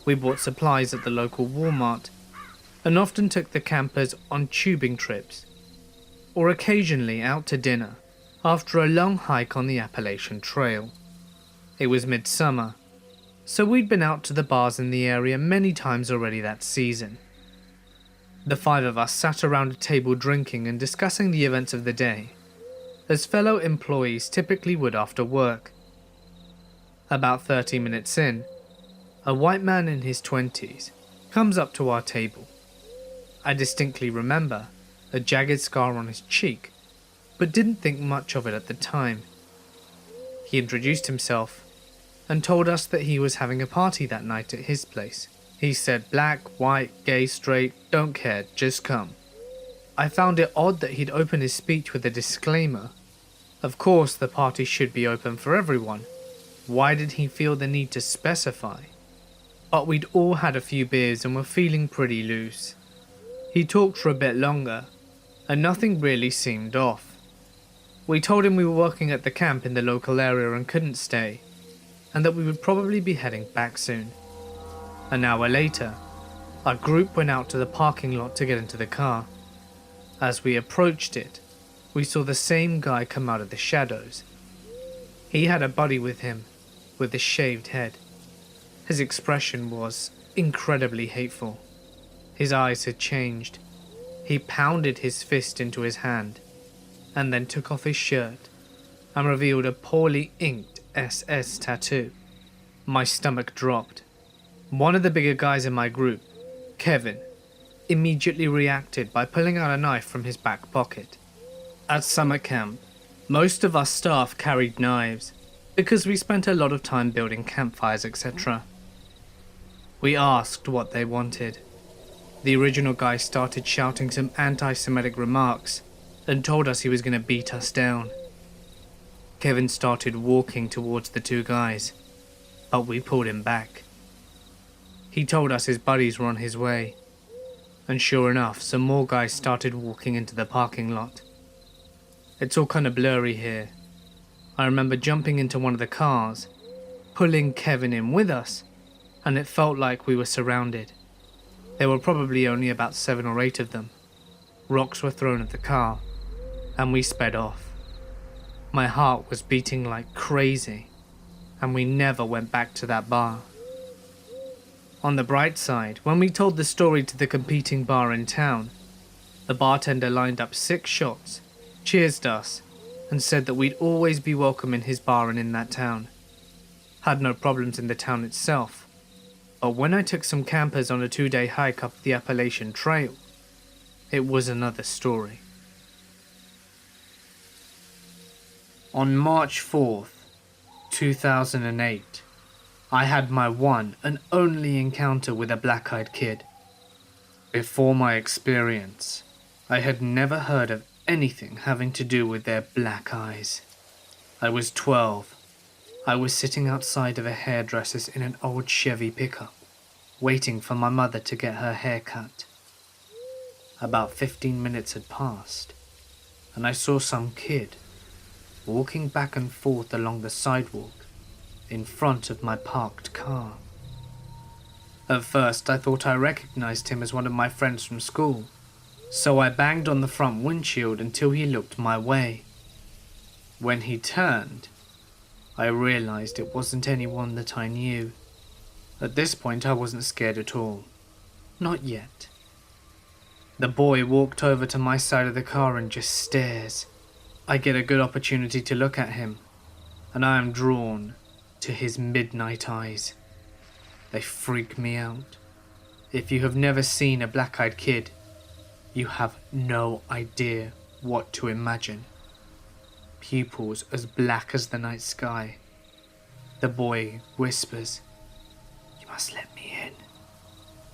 We bought supplies at the local Walmart, and often took the campers on tubing trips, or occasionally out to dinner after a long hike on the Appalachian Trail. It was midsummer, so we'd been out to the bars in the area many times already that season. The 5 of us sat around a table drinking and discussing the events of the day, as fellow employees typically would after work. About 30 minutes in, a white man in his 20s comes up to our table. I distinctly remember a jagged scar on his cheek, but didn't think much of it at the time. He introduced himself and told us that he was having a party that night at his place. He said black, white, gay, straight, don't care, just come. I found it odd that he'd open his speech with a disclaimer. Of course the party should be open for everyone. Why did he feel the need to specify? But we'd all had a few beers and were feeling pretty loose. He talked for a bit longer, and nothing really seemed off. We told him we were working at the camp in the local area and couldn't stay, and that we would probably be heading back soon. An hour later, our group went out to the parking lot to get into the car. As we approached it, we saw the same guy come out of the shadows. He had a buddy with him, with a shaved head. His expression was incredibly hateful. His eyes had changed. He pounded his fist into his hand, and then took off his shirt and revealed a poorly inked SS tattoo. My stomach dropped. One of the bigger guys in my group, Kevin, immediately reacted by pulling out a knife from his back pocket. At summer camp, most of us staff carried knives because we spent a lot of time building campfires, etc. We asked what they wanted. The original guy started shouting some anti-Semitic remarks and told us he was going to beat us down. Kevin started walking towards the 2 guys, but we pulled him back. He told us his buddies were on his way, and sure enough, some more guys started walking into the parking lot. It's all kind of blurry here. I remember jumping into one of the cars, pulling Kevin in with us, and it felt like we were surrounded. There were probably only about 7 or 8 of them. Rocks were thrown at the car, and we sped off. My heart was beating like crazy, and we never went back to that bar. On the bright side, when we told the story to the competing bar in town, the bartender lined up 6 shots, cheersed us, and said that we'd always be welcome in his bar and in that town. Had no problems in the town itself, but when I took some campers on a 2-day hike up the Appalachian Trail, it was another story. On March 4th, 2008, I had my one and only encounter with a black-eyed kid. Before my experience, I had never heard of anything having to do with their black eyes. I was 12. I was sitting outside of a hairdresser's in an old Chevy pickup, waiting for my mother to get her hair cut. About 15 minutes had passed, and I saw some kid walking back and forth along the sidewalk in front of my parked car. At first, I thought I recognized him as one of my friends from school, so I banged on the front windshield until he looked my way. When he turned, I realized it wasn't anyone that I knew. At this point, I wasn't scared at all. Not yet. The boy walked over to my side of the car and just stares. I get a good opportunity to look at him, and I am drawn to his midnight eyes. They freak me out. If you have never seen a black-eyed kid, you have no idea what to imagine. Pupils as black as the night sky. The boy whispers, "You must let me in."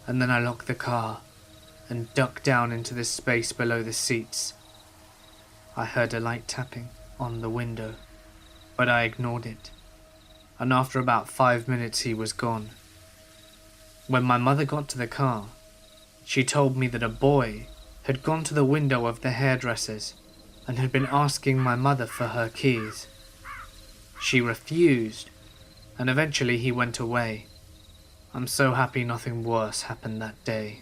And then I lock the car and duck down into the space below the seats. I heard a light tapping on the window, but I ignored it. And after about 5 minutes he was gone. When my mother got to the car, she told me that a boy had gone to the window of the hairdresser's and had been asking my mother for her keys. She refused, and eventually he went away. I'm so happy nothing worse happened that day.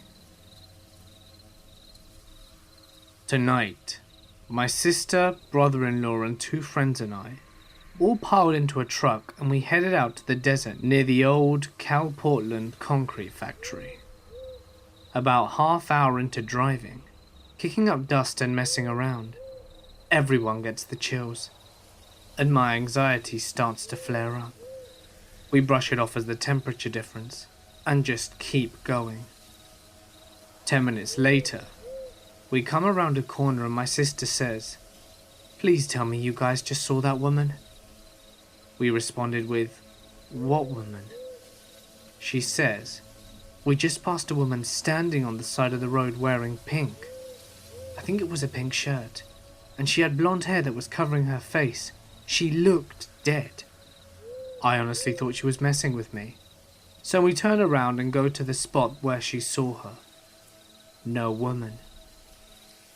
Tonight, my sister, brother-in-law and 2 friends and I all piled into a truck and we headed out to the desert near the old Cal Portland concrete factory. About half hour into driving, kicking up dust and messing around, everyone gets the chills, and my anxiety starts to flare up. We brush it off as the temperature difference and just keep going. 10 minutes later, we come around a corner and my sister says, "Please tell me you guys just saw that woman." We responded with, "What woman?" She says, "We just passed a woman standing on the side of the road wearing pink. I think it was a pink shirt, and she had blonde hair that was covering her face. She looked dead." I honestly thought she was messing with me, so we turn around and go to the spot where she saw her. No woman.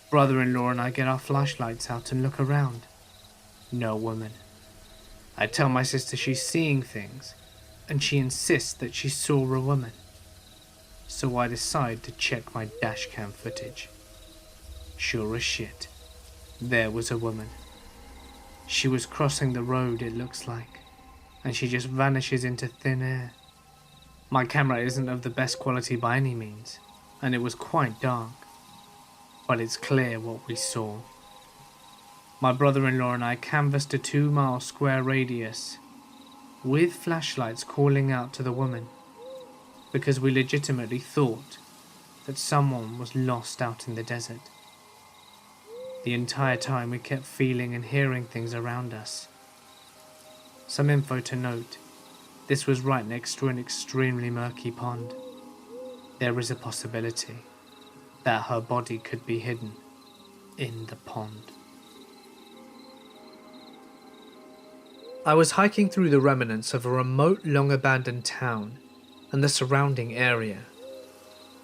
Brother-in-law and I get our flashlights out and look around. No woman. I tell my sister she's seeing things, and she insists that she saw a woman. So I decide to check my dashcam footage. Sure as shit, there was a woman. She was crossing the road, it looks like, and she just vanishes into thin air. My camera isn't of the best quality by any means, and it was quite dark, but it's clear what we saw. My brother-in-law and I canvassed a 2-mile square radius with flashlights calling out to the woman because we legitimately thought that someone was lost out in the desert. The entire time we kept feeling and hearing things around us. Some info to note, this was right next to an extremely murky pond. There is a possibility that her body could be hidden in the pond. I was hiking through the remnants of a remote, long-abandoned town and the surrounding area.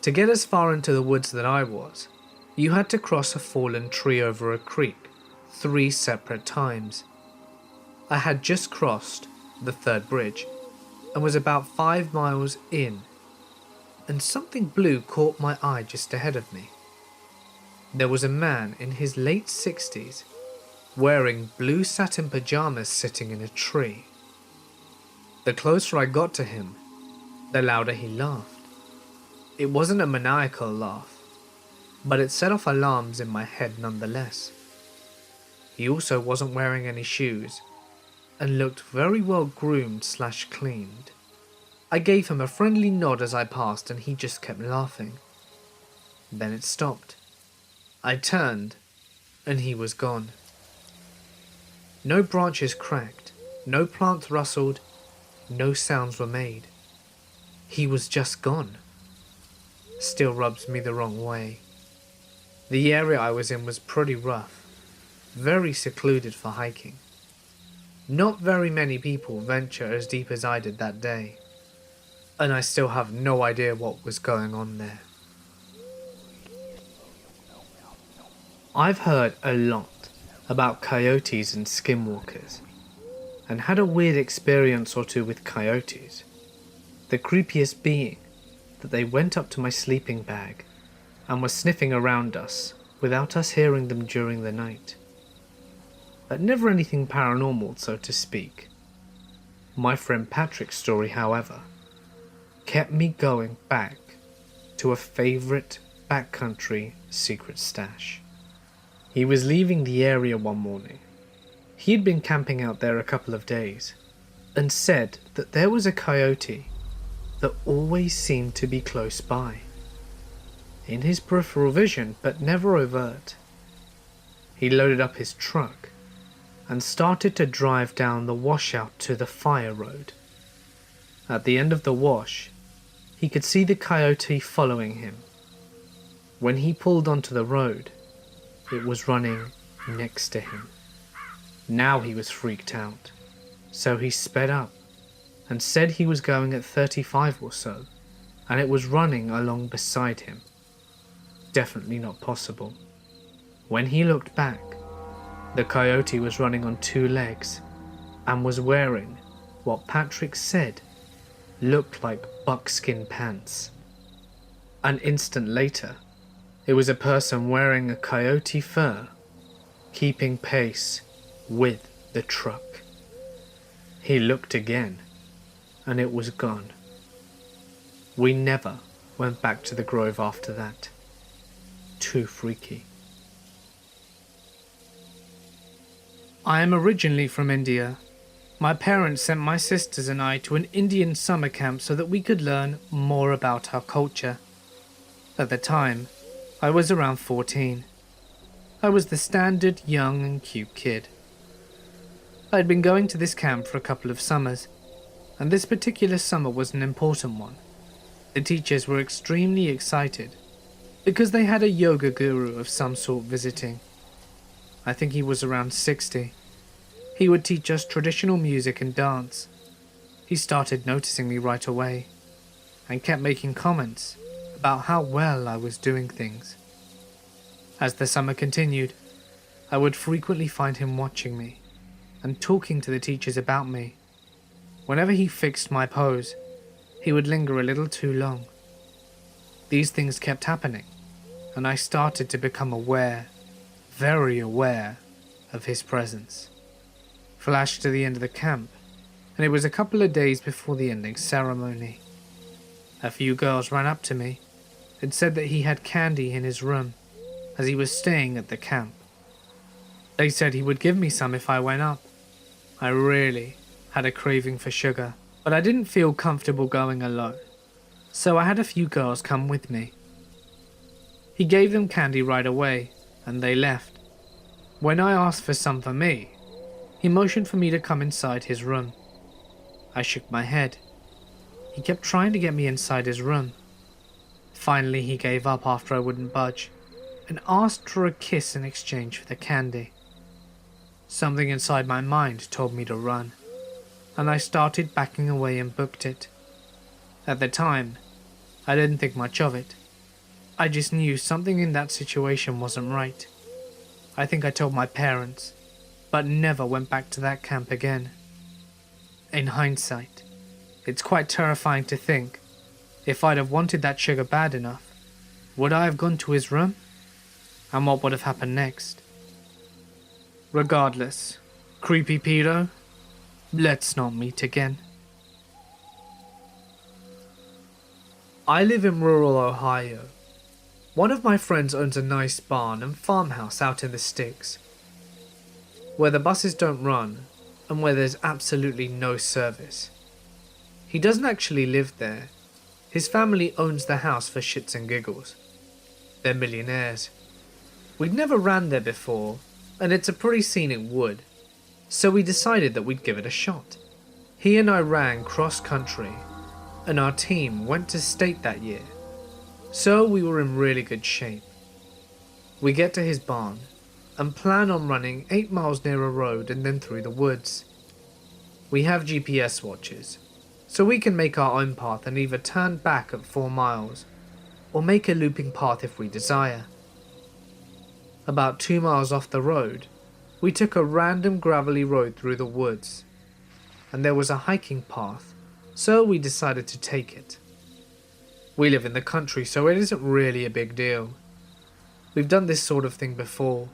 To get as far into the woods that I was, you had to cross a fallen tree over a creek 3 separate times. I had just crossed the 3rd bridge and was about 5 miles in, and something blue caught my eye just ahead of me. There was a man in his late 60s wearing blue satin pajamas sitting in a tree. The closer I got to him, the louder he laughed. It wasn't a maniacal laugh, but it set off alarms in my head nonetheless. He also wasn't wearing any shoes and looked very well groomed/cleaned. I gave him a friendly nod as I passed and he just kept laughing. Then it stopped. I turned and he was gone. No branches cracked, no plant rustled, no sounds were made. He was just gone. Still rubs me the wrong way. The area I was in was pretty rough, very secluded for hiking. Not very many people venture as deep as I did that day, and I still have no idea what was going on there. I've heard a lot about coyotes and skinwalkers, and had a weird experience or two with coyotes. The creepiest being that they went up to my sleeping bag and were sniffing around us without us hearing them during the night. But never anything paranormal, so to speak. My friend Patrick's story, however, kept me going back to a favourite backcountry secret stash. He was leaving the area one morning. He had been camping out there a couple of days and said that there was a coyote that always seemed to be close by, in his peripheral vision but never overt. He loaded up his truck and started to drive down the washout to the fire road. At the end of the wash, he could see the coyote following him. When he pulled onto the road, it was running next to him. Now he was freaked out, so he sped up and said he was going at 35 or so, and it was running along beside him. Definitely not possible. When he looked back, the coyote was running on 2 legs and was wearing what Patrick said looked like buckskin pants. An instant later, it was a person wearing a coyote fur, keeping pace with the truck. He looked again, and it was gone. We never went back to the grove after that. Too freaky. I am originally from India. My parents sent my sisters and I to an Indian summer camp so that we could learn more about our culture. At the time, I was around 14. I was the standard young and cute kid. I had been going to this camp for a couple of summers, and this particular summer was an important one. The teachers were extremely excited because they had a yoga guru of some sort visiting. I think he was around 60. He would teach us traditional music and dance. He started noticing me right away and kept making comments about how well I was doing things. As the summer continued, I would frequently find him watching me and talking to the teachers about me. Whenever he fixed my pose, he would linger a little too long. These things kept happening, and I started to become aware, very aware, of his presence. Flash to the end of the camp, and it was a couple of days before the ending ceremony. A few girls ran up to me and said that he had candy in his room as he was staying at the camp. They said he would give me some if I went up. I really had a craving for sugar, but I didn't feel comfortable going alone, so I had a few girls come with me. He gave them candy right away, and they left. When I asked for some for me, he motioned for me to come inside his room. I shook my head. He kept trying to get me inside his room. Finally, he gave up after I wouldn't budge and asked for a kiss in exchange for the candy. Something inside my mind told me to run, and I started backing away and booked it. At the time, I didn't think much of it. I just knew something in that situation wasn't right. I think I told my parents, but never went back to that camp again. In hindsight, it's quite terrifying to think, if I'd have wanted that sugar bad enough, would I have gone to his room? And what would have happened next? Regardless, creepy pedo, let's not meet again. I live in rural Ohio. One of my friends owns a nice barn and farmhouse out in the sticks, where the buses don't run and where there's absolutely no service. He doesn't actually live there. His family owns the house for shits and giggles. They're millionaires. We'd never ran there before, and it's a pretty scenic wood, so we decided that we'd give it a shot. He and I ran cross-country, and our team went to state that year, so we were in really good shape. We get to his barn, and plan on running 8 miles near a road and then through the woods. We have GPS watches, so we can make our own path and either turn back at 4 miles, or make a looping path if we desire. About 2 miles off the road, we took a random gravelly road through the woods, and there was a hiking path, so we decided to take it. We live in the country, so it isn't really a big deal. We've done this sort of thing before.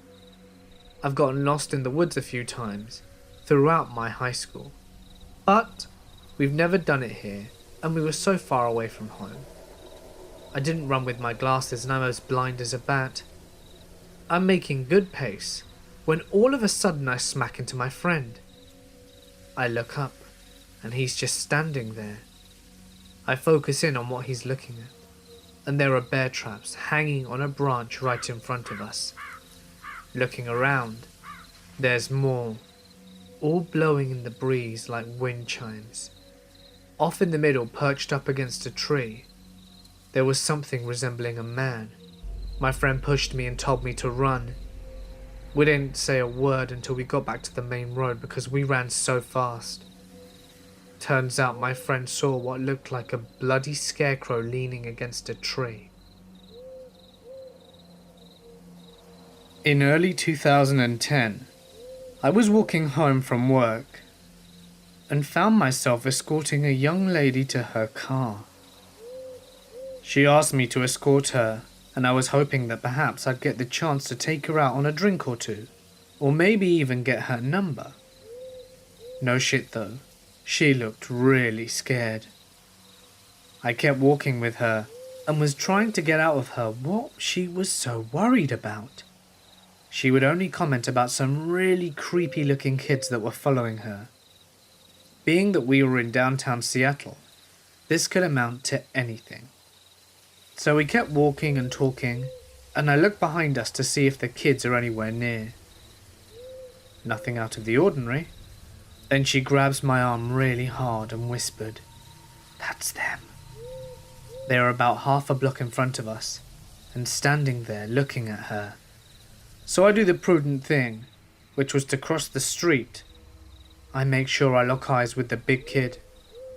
I've gotten lost in the woods a few times throughout my high school, but we've never done it here, and we were so far away from home. I didn't run with my glasses and I'm as blind as a bat. I'm making good pace when all of a sudden I smack into my friend. I look up and he's just standing there. I focus in on what he's looking at, and there are bear traps hanging on a branch right in front of us. Looking around, there's more, all blowing in the breeze like wind chimes. Off in the middle, perched up against a tree, there was something resembling a man. My friend pushed me and told me to run. We didn't say a word until we got back to the main road because we ran so fast. Turns out my friend saw what looked like a bloody scarecrow leaning against a tree. In early 2010, I was walking home from work and found myself escorting a young lady to her car. She asked me to escort her, and I was hoping that perhaps I'd get the chance to take her out on a drink or two, or maybe even get her number. No shit though, she looked really scared. I kept walking with her and was trying to get out of her what she was so worried about. She would only comment about some really creepy looking kids that were following her. Being that we were in downtown Seattle, this could amount to anything. So we kept walking and talking, and I looked behind us to see if the kids are anywhere near. Nothing out of the ordinary. Then she grabs my arm really hard and whispered, "That's them." They are about half a block in front of us, and standing there looking at her. So I do the prudent thing, which was to cross the street. I make sure I lock eyes with the big kid,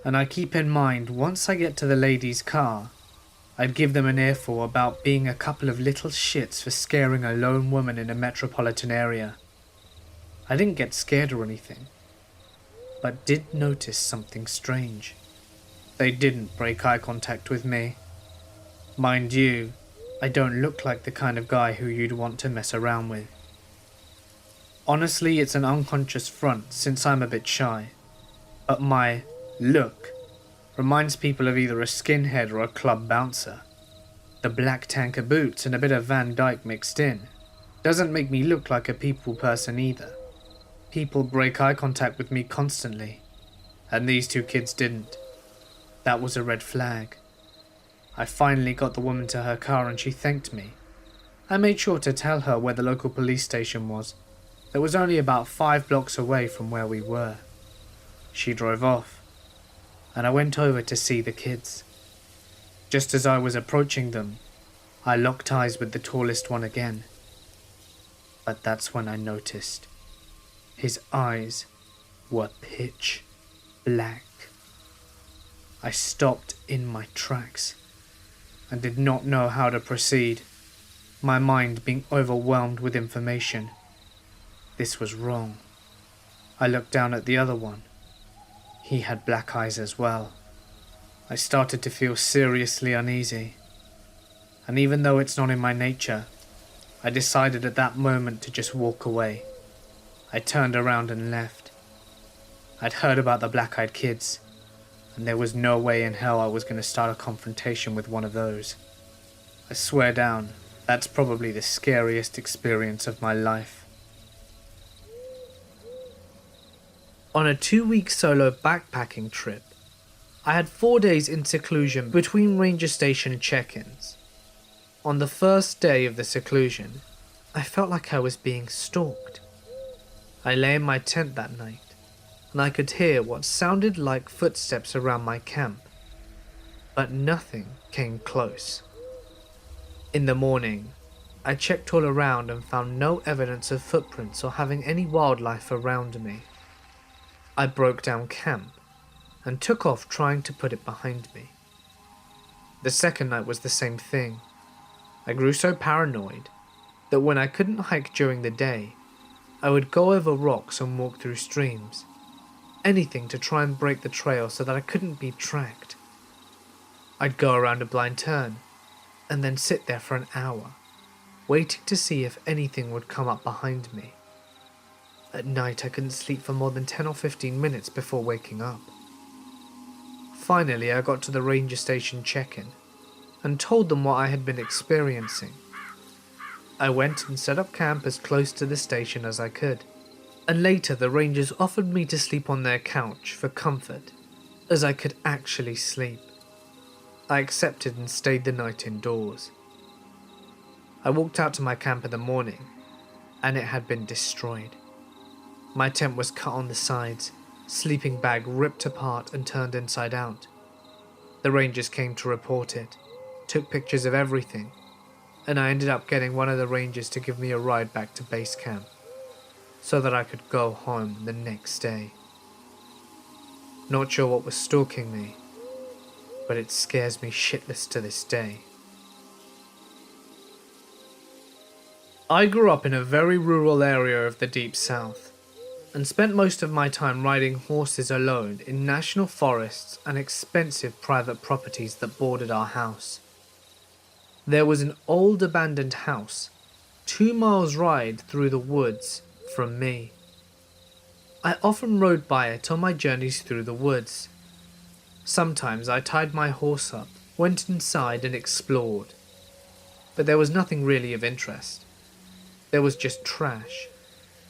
and I keep in mind once I get to the lady's car, I'd give them an earful about being a couple of little shits for scaring a lone woman in a metropolitan area. I didn't get scared or anything, but did notice something strange. They didn't break eye contact with me. Mind you, I don't look like the kind of guy who you'd want to mess around with. Honestly, it's an unconscious front since I'm a bit shy, but my look reminds people of either a skinhead or a club bouncer. The black tanker boots and a bit of Van Dyke mixed in doesn't make me look like a people person either. People break eye contact with me constantly, and these two kids didn't. That was a red flag. I finally got the woman to her car and she thanked me. I made sure to tell her where the local police station was. That was only about 5 blocks away from where we were. She drove off, and I went over to see the kids. Just as I was approaching them, I locked eyes with the tallest one again. But that's when I noticed. His eyes were pitch black. I stopped in my tracks and did not know how to proceed, my mind being overwhelmed with information. This was wrong. I looked down at the other one. He had black eyes as well. I started to feel seriously uneasy, and even though it's not in my nature, I decided at that moment to just walk away. I turned around and left. I'd heard about the black-eyed kids, and there was no way in hell I was going to start a confrontation with one of those. I swear down, that's probably the scariest experience of my life. On a 2-week solo backpacking trip, I had 4 days in seclusion between ranger station check-ins. On the first day of the seclusion, I felt like I was being stalked. I lay in my tent that night, and I could hear what sounded like footsteps around my camp, but nothing came close. In the morning, I checked all around and found no evidence of footprints or having any wildlife around me. I broke down camp and took off trying to put it behind me. The second night was the same thing. I grew so paranoid that when I couldn't hike during the day, I would go over rocks and walk through streams, anything to try and break the trail so that I couldn't be tracked. I'd go around a blind turn, and then sit there for an hour, waiting to see if anything would come up behind me. At night I couldn't sleep for more than 10 or 15 minutes before waking up. Finally I got to the ranger station check-in, and told them what I had been experiencing. I went and set up camp as close to the station as I could, and later the rangers offered me to sleep on their couch for comfort, as I could actually sleep. I accepted and stayed the night indoors. I walked out to my camp in the morning, and it had been destroyed. My tent was cut on the sides, sleeping bag ripped apart and turned inside out. The rangers came to report it, took pictures of everything, and I ended up getting one of the rangers to give me a ride back to base camp, so that I could go home the next day. Not sure what was stalking me, but it scares me shitless to this day. I grew up in a very rural area of the Deep South, and spent most of my time riding horses alone in national forests and expensive private properties that bordered our house. There was an old abandoned house, 2 miles ride through the woods from me. I often rode by it on my journeys through the woods. Sometimes I tied my horse up, went inside and explored, but there was nothing really of interest. There was just trash,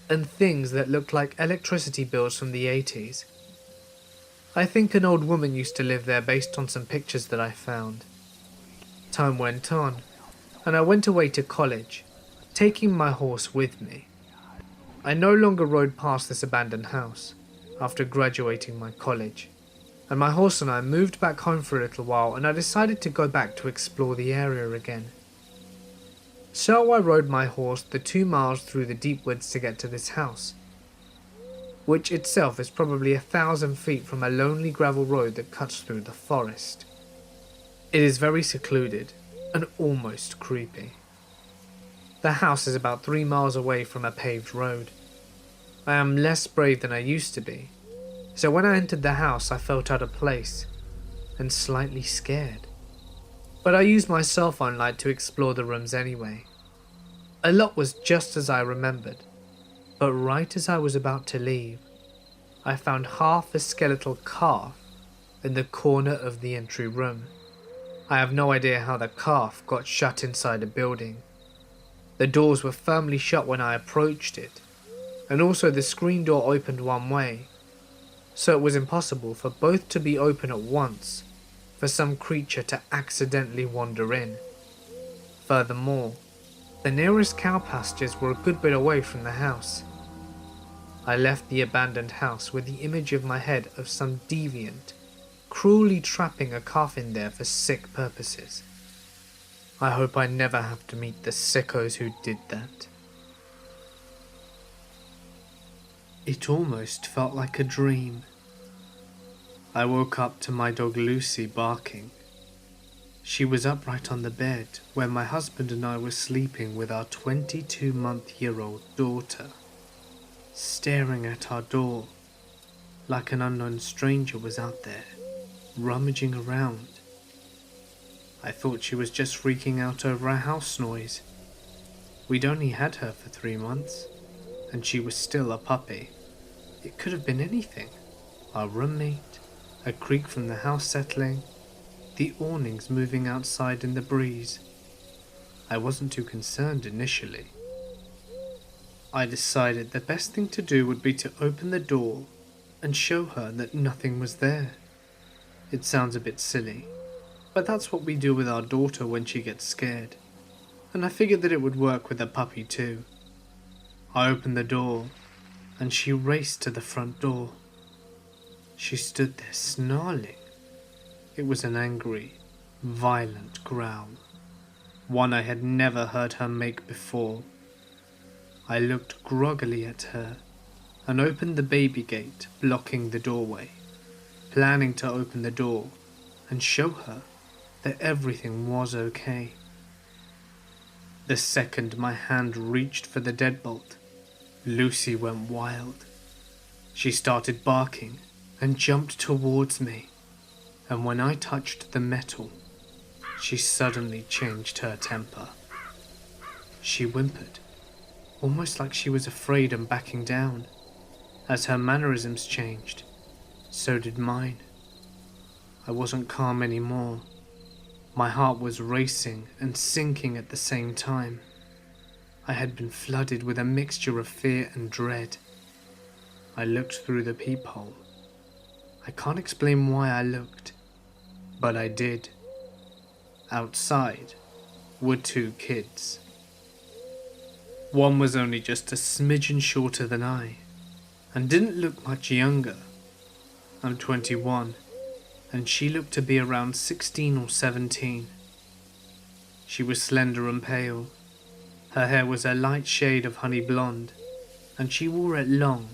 and things that looked like electricity bills from the 80s. I think an old woman used to live there based on some pictures that I found. Time went on, and I went away to college, taking my horse with me. I no longer rode past this abandoned house after graduating my college, and my horse and I moved back home for a little while, and I decided to go back to explore the area again. So I rode my horse the 2 miles through the deep woods to get to this house, which itself is probably 1,000 feet from a lonely gravel road that cuts through the forest. It is very secluded and almost creepy. The house is about 3 miles away from a paved road. I am less brave than I used to be, so when I entered the house I felt out of place and slightly scared. But I used my cell phone light to explore the rooms anyway. A lot was just as I remembered, but right as I was about to leave, I found half a skeletal calf in the corner of the entry room. I have no idea how the calf got shut inside a building. The doors were firmly shut when I approached it, and also the screen door opened one way, so it was impossible for both to be open at once for some creature to accidentally wander in. Furthermore, the nearest cow pastures were a good bit away from the house. I left the abandoned house with the image of my head of some deviant, cruelly trapping a calf in there for sick purposes. I hope I never have to meet the sickos who did that. It almost felt like a dream. I woke up to my dog Lucy barking. She was upright on the bed where my husband and I were sleeping with our 22-month-old daughter, staring at our door like an unknown stranger was out there, rummaging around. I thought she was just freaking out over a house noise. We'd only had her for 3 months, and she was still a puppy. It could have been anything. Our roommate, a creak from the house settling, the awnings moving outside in the breeze. I wasn't too concerned initially. I decided the best thing to do would be to open the door and show her that nothing was there. It sounds a bit silly, but that's what we do with our daughter when she gets scared, and I figured that it would work with the puppy too. I opened the door, and she raced to the front door. She stood there snarling. It was an angry, violent growl, one I had never heard her make before. I looked groggily at her and opened the baby gate blocking the doorway, planning to open the door and show her that everything was okay. The second my hand reached for the deadbolt, Lucy went wild. She started barking and jumped towards me, and when I touched the metal, she suddenly changed her temper. She whimpered, almost like she was afraid and backing down. As her mannerisms changed, so did mine. I wasn't calm anymore. My heart was racing and sinking at the same time. I had been flooded with a mixture of fear and dread. I looked through the peephole. I can't explain why I looked, but I did. Outside were two kids. One was only just a smidgen shorter than I, and didn't look much younger. I'm 21, and she looked to be around 16 or 17. She was slender and pale. Her hair was a light shade of honey blonde, and she wore it long,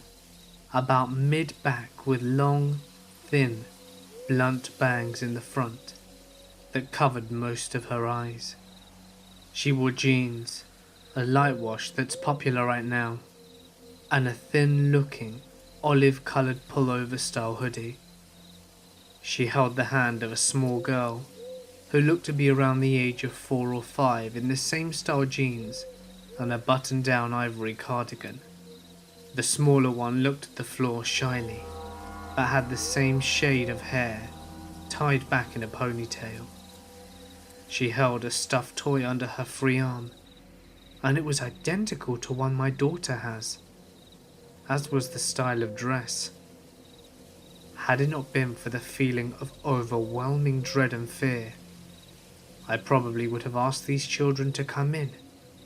about mid-back with long, thin, blunt bangs in the front that covered most of her eyes. She wore jeans, a light wash that's popular right now, and a thin-looking, olive-coloured pullover-style hoodie. She held the hand of a small girl who looked to be around the age of 4 or 5 in the same style jeans and a button-down ivory cardigan. The smaller one looked at the floor shyly, but had the same shade of hair tied back in a ponytail. She held a stuffed toy under her free arm, and it was identical to one my daughter has, as was the style of dress. Had it not been for the feeling of overwhelming dread and fear, I probably would have asked these children to come in,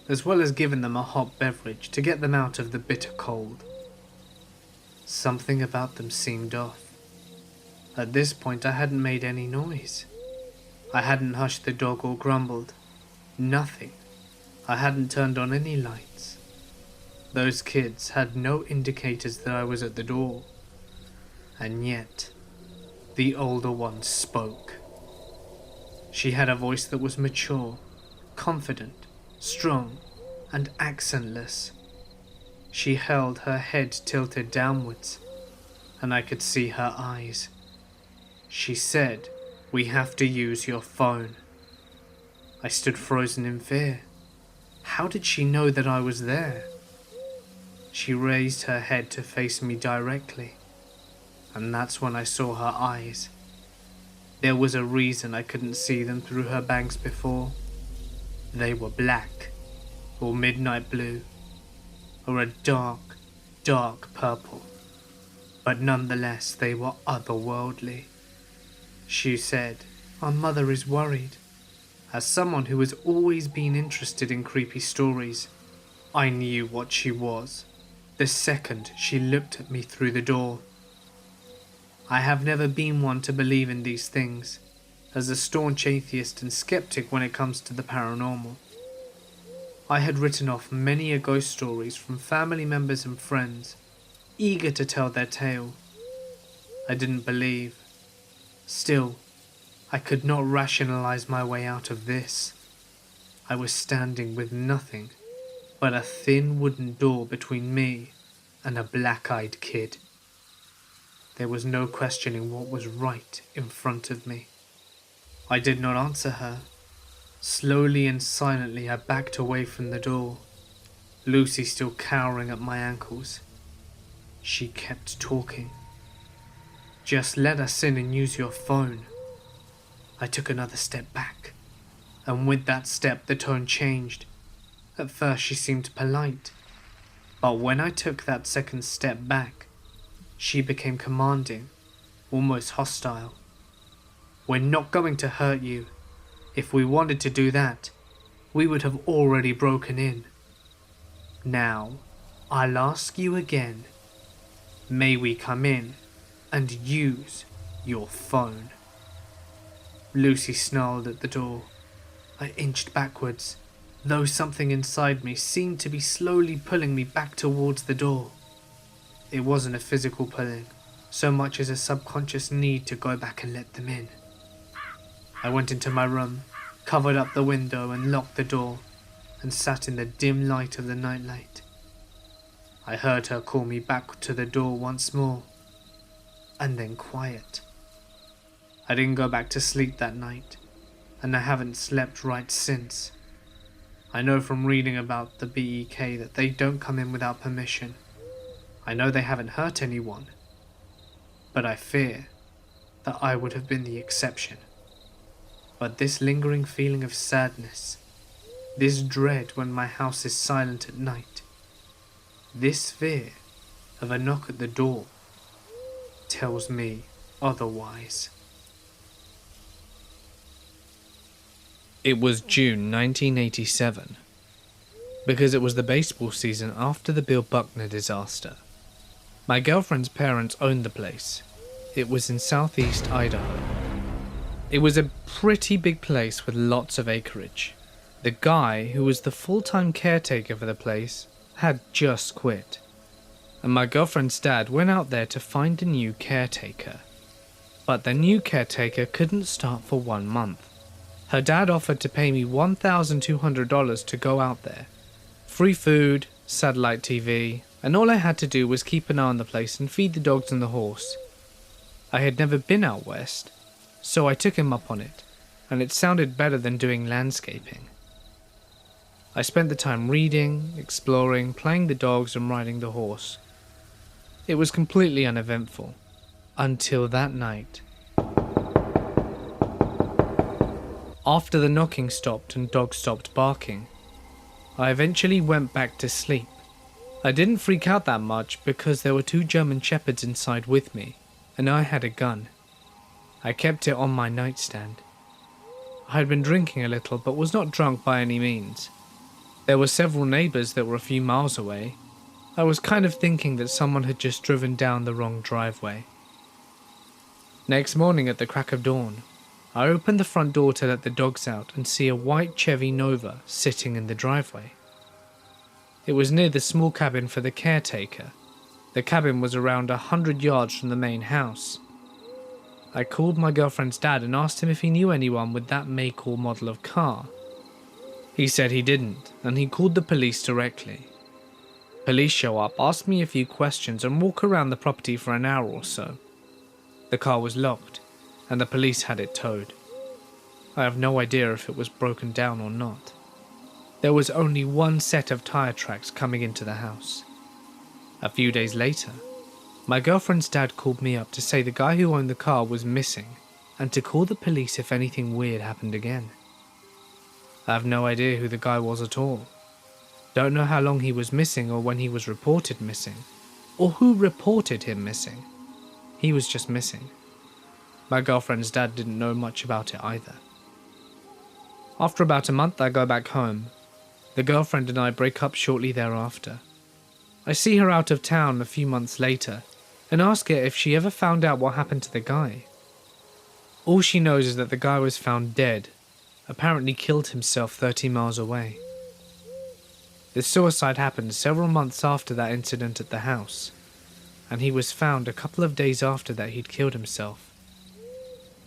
as well as given them a hot beverage to get them out of the bitter cold. Something about them seemed off. At this point I hadn't made any noise. I hadn't hushed the dog or grumbled. Nothing. I hadn't turned on any lights. Those kids had no indicators that I was at the door. And yet, the older one spoke. She had a voice that was mature, confident, strong, and accentless. She held her head tilted downwards, and I could see her eyes. She said, "We have to use your phone." I stood frozen in fear. How did she know that I was there? She raised her head to face me directly, and that's when I saw her eyes. There was a reason I couldn't see them through her bangs before. They were black, or midnight blue, or a dark, dark purple, but nonetheless they were otherworldly. She said, "Our mother is worried." As someone who has always been interested in creepy stories, I knew what she was the second she looked at me through the door. I have never been one to believe in these things, as a staunch atheist and skeptic when it comes to the paranormal. I had written off many a ghost stories from family members and friends, eager to tell their tale. I didn't believe. Still, I could not rationalize my way out of this. I was standing with nothing but a thin wooden door between me and a black-eyed kid. There was no questioning what was right in front of me. I did not answer her. Slowly and silently I backed away from the door, Lucy still cowering at my ankles. She kept talking. "Just let us in and use your phone." I took another step back, and with that step the tone changed. At first she seemed polite, but when I took that second step back, she became commanding, almost hostile. "We're not going to hurt you. If we wanted to do that, we would have already broken in. Now, I'll ask you again, may we come in and use your phone?" Lucy snarled at the door. I inched backwards, though something inside me seemed to be slowly pulling me back towards the door. It wasn't a physical pulling, so much as a subconscious need to go back and let them in. I went into my room, covered up the window and locked the door. and sat in the dim light of the nightlight. I heard her call me back to the door once more, and then quiet. I didn't go back to sleep that night, and I haven't slept right since. I know from reading about the BEK that they don't come in without permission. I know they haven't hurt anyone, but I fear that I would have been the exception. But this lingering feeling of sadness, this dread when my house is silent at night, this fear of a knock at the door, tells me otherwise. It was June 1987, because it was the baseball season after the Bill Buckner disaster. My girlfriend's parents owned the place. It was in southeast Idaho. It was a pretty big place with lots of acreage. The guy who was the full-time caretaker for the place had just quit, and my girlfriend's dad went out there to find a new caretaker. But the new caretaker couldn't start for 1 month. Her dad offered to pay me $1,200 to go out there. Free food, satellite TV, and all I had to do was keep an eye on the place and feed the dogs and the horse. I had never been out west, so I took him up on it, and it sounded better than doing landscaping. I spent the time reading, exploring, playing the dogs and riding the horse. It was completely uneventful, until that night. After the knocking stopped and dogs stopped barking, I eventually went back to sleep. I didn't freak out that much because there were 2 German Shepherds inside with me, and I had a gun. I kept it on my nightstand. I had been drinking a little but was not drunk by any means. There were several neighbours that were a few miles away. I was kind of thinking that someone had just driven down the wrong driveway. Next morning at the crack of dawn, I opened the front door to let the dogs out and see a white Chevy Nova sitting in the driveway. It was near the small cabin for the caretaker. The cabin was around 100 yards from the main house. I called my girlfriend's dad and asked him if he knew anyone with that make or model of car. He said he didn't, and he called the police directly. Police show up, ask me a few questions, and walk around the property for an hour or so. The car was locked, and the police had it towed. I have no idea if it was broken down or not. There was only 1 set of tire tracks coming into the house. A few days later, my girlfriend's dad called me up to say the guy who owned the car was missing, and to call the police if anything weird happened again. I have no idea who the guy was at all. Don't know how long he was missing or when he was reported missing, or who reported him missing. He was just missing. My girlfriend's dad didn't know much about it either. After about a month, I go back home. The girlfriend and I break up shortly thereafter. I see her out of town a few months later and ask her if she ever found out what happened to the guy. All she knows is that the guy was found dead, apparently killed himself 30 miles away. The suicide happened several months after that incident at the house, and he was found a couple of days after that he'd killed himself.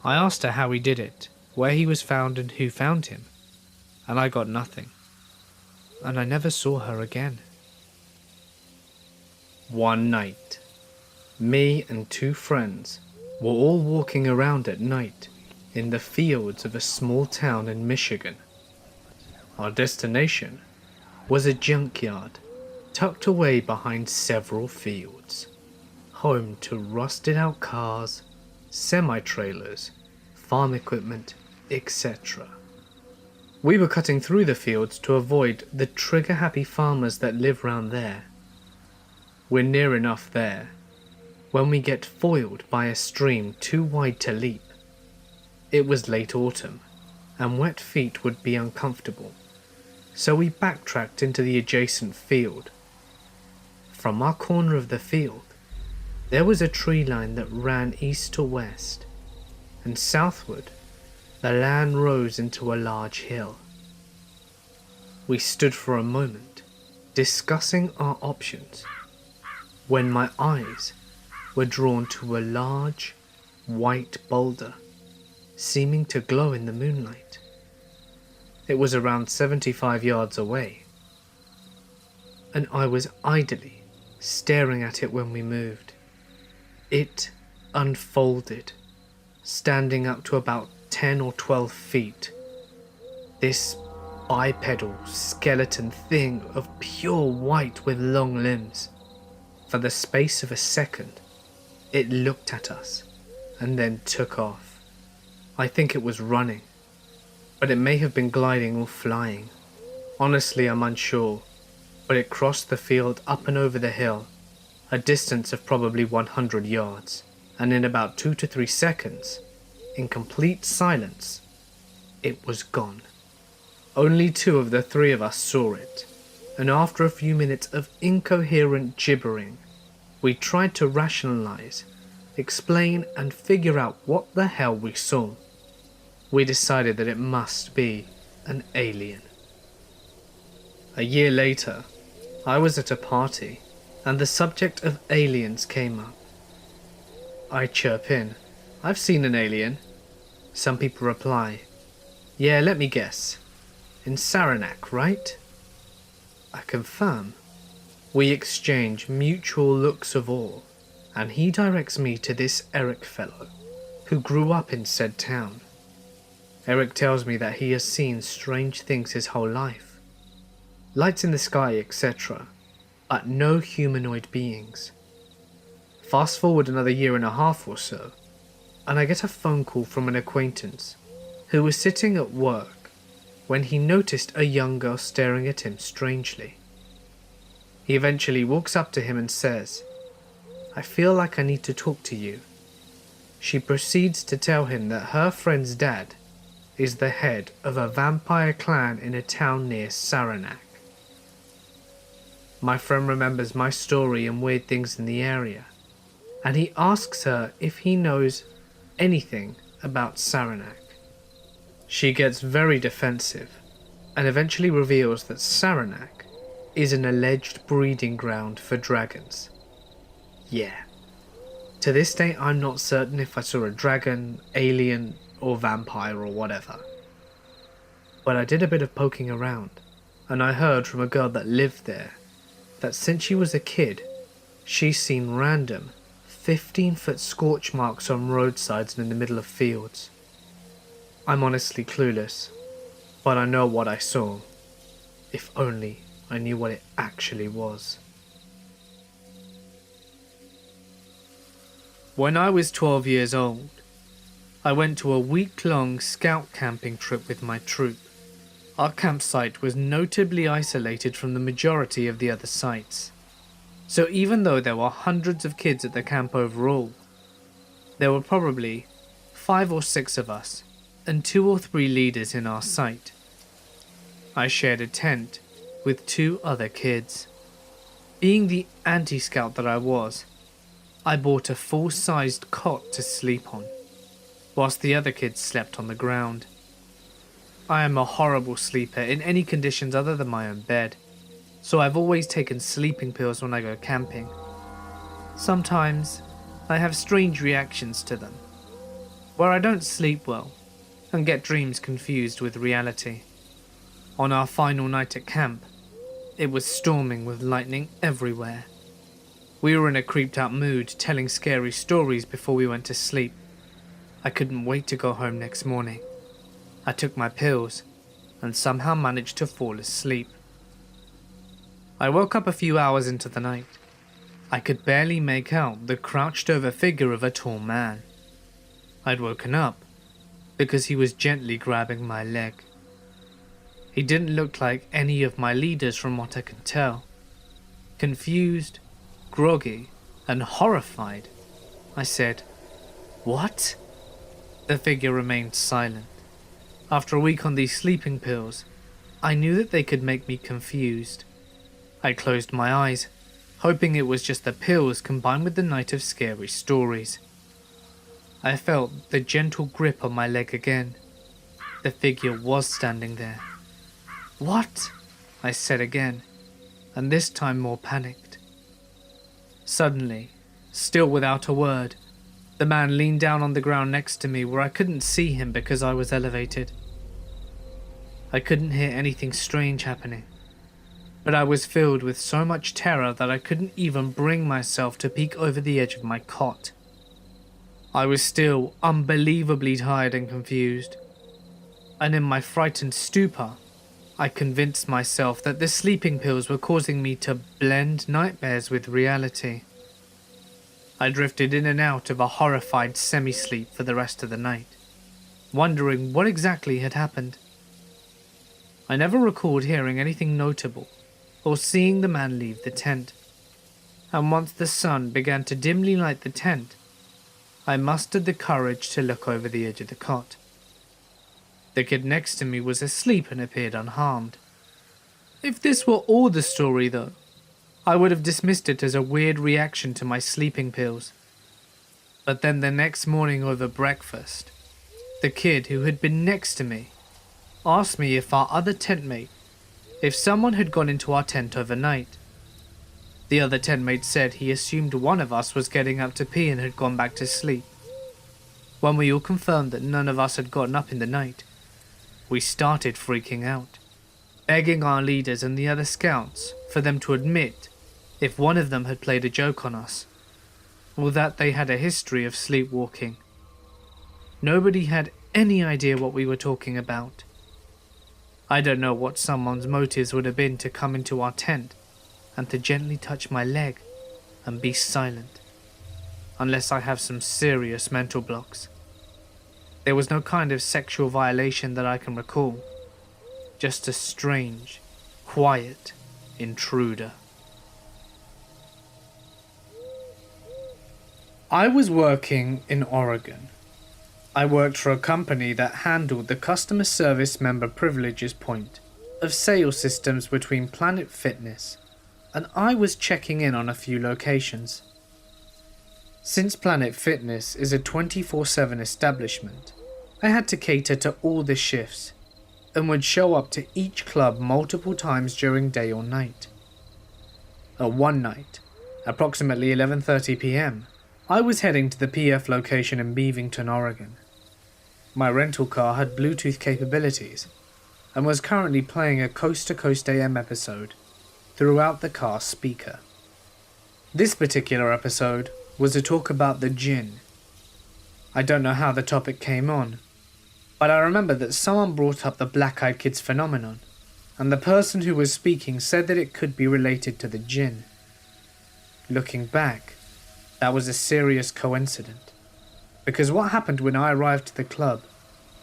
I asked her how he did it, where he was found and who found him, and I got nothing. And I never saw her again. One night, me and 2 friends were all walking around at night in the fields of a small town in Michigan. Our destination was a junkyard tucked away behind several fields, home to rusted out cars, semi-trailers, farm equipment, etc. We were cutting through the fields to avoid the trigger-happy farmers that live round there. We're near enough there when we get foiled by a stream too wide to leap. It was late autumn, and wet feet would be uncomfortable, so we backtracked into the adjacent field. From our corner of the field, there was a tree line that ran east to west, and southward, the land rose into a large hill. We stood for a moment, discussing our options, when my eyes were drawn to a large, white boulder, seeming to glow in the moonlight. It was around 75 yards away, and I was idly staring at it when we moved. It unfolded, standing up to about 10 or 12 feet. This bipedal skeleton thing of pure white with long limbs. For the space of a second, it looked at us and then took off. I think it was running, but it may have been gliding or flying. Honestly, I'm unsure, but it crossed the field up and over the hill, a distance of probably 100 yards, and in about 2 to 3 seconds, in complete silence, it was gone. Only 2 of the 3 of us saw it, and after a few minutes of incoherent gibbering, we tried to rationalize, explain, and figure out what the hell we saw. We decided that it must be an alien. A year later, I was at a party, and the subject of aliens came up. I chirp in, "I've seen an alien." Some people reply, "Yeah, let me guess. In Saranac, right?" I confirm. We exchange mutual looks of awe, and he directs me to this Eric fellow, who grew up in said town. Eric tells me that he has seen strange things his whole life. Lights in the sky, etc., but no humanoid beings. Fast forward another year and a half or so, and I get a phone call from an acquaintance who was sitting at work when he noticed a young girl staring at him strangely. He eventually walks up to him and says, "I feel like I need to talk to you." She proceeds to tell him that her friend's dad is the head of a vampire clan in a town near Saranac. My friend remembers my story and weird things in the area, and he asks her if he knows anything about Saranac. She gets very defensive and eventually reveals that Saranac is an alleged breeding ground for dragons. Yeah. To this day, I'm not certain if I saw a dragon, alien, or vampire or whatever. But I did a bit of poking around, and I heard from a girl that lived there that since she was a kid, she's seen random 15-foot scorch marks on roadsides and in the middle of fields. I'm honestly clueless, but I know what I saw. If only I knew what it actually was. When I was 12 years old, I went to a week-long scout camping trip with my troop. Our campsite was notably isolated from the majority of the other sites. So even though there were hundreds of kids at the camp overall, there were probably 5 or 6 of us and 2 or 3 leaders in our site. I shared a tent with 2 other kids. Being the anti-scout that I was, I bought a full-sized cot to sleep on, whilst the other kids slept on the ground. I am a horrible sleeper in any conditions other than my own bed, so I've always taken sleeping pills when I go camping. Sometimes I have strange reactions to them, where I don't sleep well and get dreams confused with reality. On our final night at camp, it was storming with lightning everywhere. We were in a creeped out mood, telling scary stories before we went to sleep. I couldn't wait to go home next morning. I took my pills and somehow managed to fall asleep. I woke up a few hours into the night. I could barely make out the crouched over figure of a tall man. I'd woken up because he was gently grabbing my leg. He didn't look like any of my leaders from what I could tell. Confused, groggy, and horrified, I said, "What?" The figure remained silent. After a week on these sleeping pills, I knew that they could make me confused. I closed my eyes, hoping it was just the pills combined with the night of scary stories. I felt the gentle grip on my leg again. The figure was standing there. "What?" I said again, and this time more panicked. Suddenly, still without a word, the man leaned down on the ground next to me where I couldn't see him because I was elevated. I couldn't hear anything strange happening, but I was filled with so much terror that I couldn't even bring myself to peek over the edge of my cot. I was still unbelievably tired and confused, and in my frightened stupor, I convinced myself that the sleeping pills were causing me to blend nightmares with reality. I drifted in and out of a horrified semi-sleep for the rest of the night, wondering what exactly had happened. I never recalled hearing anything notable or seeing the man leave the tent, and once the sun began to dimly light the tent, I mustered the courage to look over the edge of the cot. The kid next to me was asleep and appeared unharmed. If this were all the story though, I would have dismissed it as a weird reaction to my sleeping pills. But then the next morning over breakfast, the kid who had been next to me asked me if our other tent mate, if someone had gone into our tent overnight. The other tent mate said he assumed one of us was getting up to pee and had gone back to sleep. When we all confirmed that none of us had gotten up in the night, we started freaking out, begging our leaders and the other scouts for them to admit if one of them had played a joke on us, or that they had a history of sleepwalking. Nobody had any idea what we were talking about. I don't know what someone's motives would have been to come into our tent and to gently touch my leg and be silent, unless I have some serious mental blocks. There was no kind of sexual violation that I can recall, just a strange, quiet intruder. I was working in Oregon. I worked for a company that handled the customer service member privileges point of sales systems between Planet Fitness, and I was checking in on a few locations. Since Planet Fitness is a 24/7 establishment, I had to cater to all the shifts and would show up to each club multiple times during day or night. One night, approximately 11:30 p.m., I was heading to the PF location in Beavington, Oregon. My rental car had Bluetooth capabilities and was currently playing a Coast to Coast AM episode throughout the car's speaker. This particular episode was a talk about the jinn. I don't know how the topic came on, but I remember that someone brought up the black-eyed kids phenomenon, and the person who was speaking said that it could be related to the jinn. Looking back, that was a serious coincidence, because what happened when I arrived to the club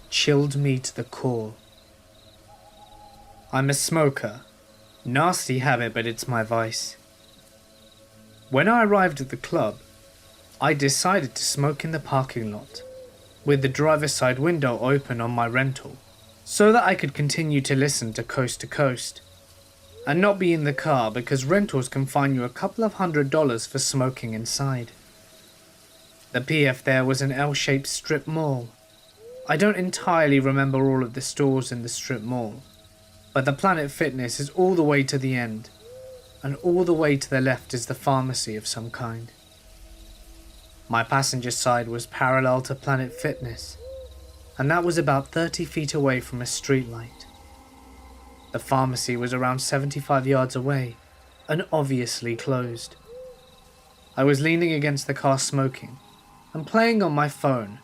chilled me to the core. I'm a smoker. Nasty habit, but it's my vice. When I arrived at the club, I decided to smoke in the parking lot, with the driver's side window open on my rental, so that I could continue to listen to Coast, and not be in the car because rentals can fine you a couple of $100 for smoking inside. The PF there was an L-shaped strip mall. I don't entirely remember all of the stores in the strip mall, but the Planet Fitness is all the way to the end, and all the way to the left is the pharmacy of some kind. My passenger side was parallel to Planet Fitness, and that was about 30 feet away from a streetlight. The pharmacy was around 75 yards away, and obviously closed. I was leaning against the car smoking, and playing on my phone,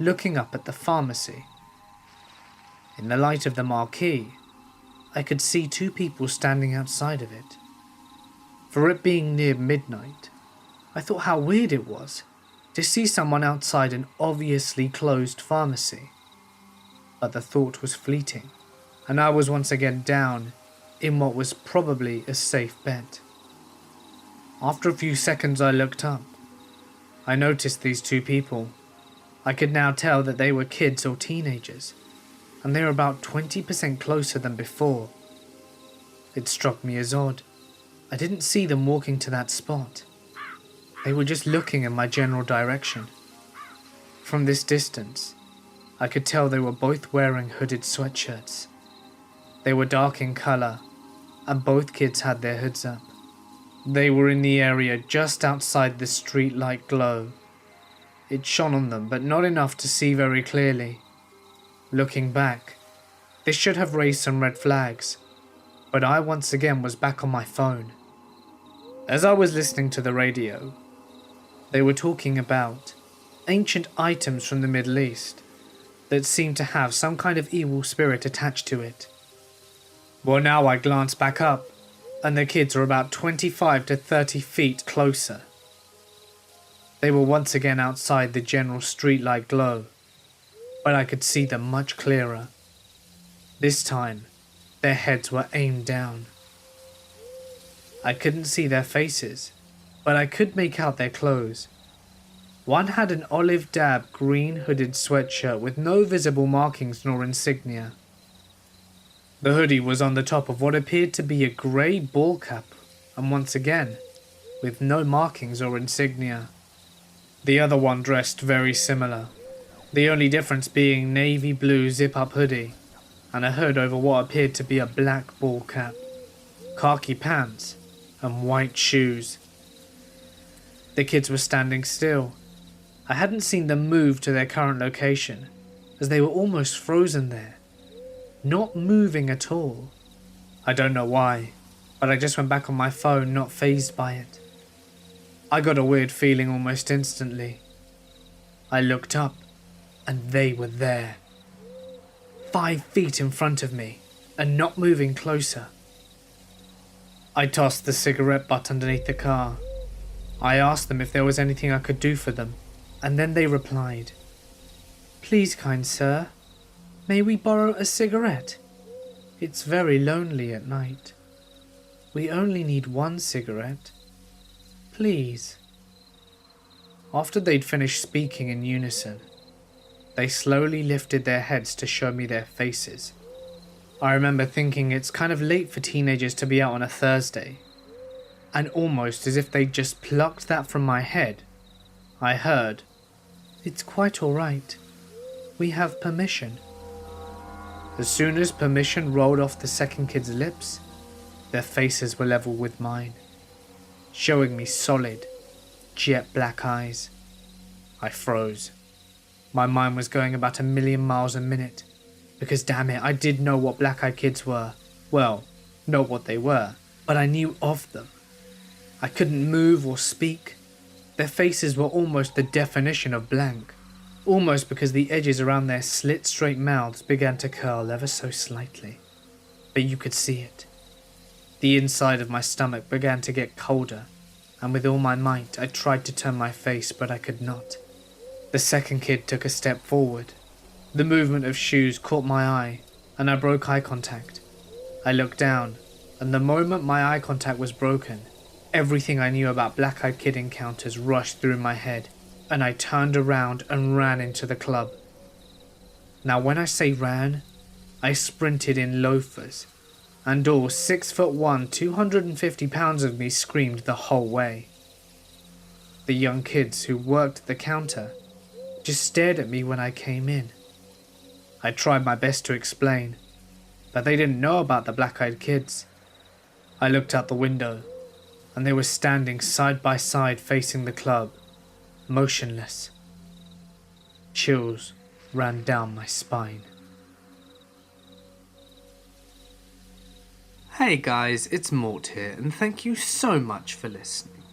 looking up at the pharmacy. In the light of the marquee, I could see two people standing outside of it. For it being near midnight, I thought how weird it was to see someone outside an obviously closed pharmacy. But the thought was fleeting, and I was once again down in what was probably a safe bet. After a few seconds I looked up. I noticed these two people. I could now tell that they were kids or teenagers, and they were about 20% closer than before. It struck me as odd. I didn't see them walking to that spot. They were just looking in my general direction. From this distance, I could tell they were both wearing hooded sweatshirts. They were dark in color, and both kids had their hoods up. They were in the area just outside the street light glow. It shone on them, but not enough to see very clearly. Looking back, This should have raised some red flags, but I once again was back on my phone. As I was listening to the radio, they were talking about ancient items from the Middle East that seemed to have some kind of evil spirit attached to it. Well, now I glance back up, and the kids are about 25 to 30 feet closer. They were once again outside the general streetlight glow, but I could see them much clearer. This time, their heads were aimed down. I couldn't see their faces, but I could make out their clothes. One had an olive dab green hooded sweatshirt with no visible markings nor insignia. The hoodie was on the top of what appeared to be a grey ball cap, and once again, with no markings or insignia. The other one dressed very similar, the only difference being navy blue zip-up hoodie and a hood over what appeared to be a black ball cap, khaki pants, and white shoes. The kids were standing still. I hadn't seen them move to their current location, as they were almost frozen there, not moving at all. I don't know why, but I just went back on my phone, not fazed by it. I got a weird feeling almost instantly. I looked up, and they were there. 5 feet in front of me, and not moving closer. I tossed the cigarette butt underneath the car. I asked them if there was anything I could do for them, and then they replied, "Please, kind sir, may we borrow a cigarette? It's very lonely at night. We only need 1 cigarette. Please." After they'd finished speaking in unison, they slowly lifted their heads to show me their faces. I remember thinking it's kind of late for teenagers to be out on a Thursday, and almost as if they'd just plucked that from my head, I heard, "It's quite all right. We have permission." As soon as permission rolled off the second kid's lips, their faces were level with mine, showing me solid, jet black eyes. I froze. My mind was going about 1,000,000 miles a minute, because damn it, I did know what black-eyed kids were. Well, not what they were, but I knew of them. I couldn't move or speak. Their faces were almost the definition of blank, almost because the edges around their slit-straight mouths began to curl ever so slightly. But you could see it. The inside of my stomach began to get colder, and with all my might I tried to turn my face, but I could not. The second kid took a step forward. The movement of shoes caught my eye, and I broke eye contact. I looked down, and the moment my eye contact was broken, everything I knew about black-eyed kid encounters rushed through my head, and I turned around and ran into the club. Now when I say ran, I sprinted in loafers, and all 6'1", 250 pounds of me screamed the whole way. The young kids who worked the counter just stared at me when I came in. I tried my best to explain, but they didn't know about the black-eyed kids. I looked out the window, and they were standing side by side facing the club, motionless. Chills ran down my spine. Hey guys, it's Mort here, and thank you so much for listening.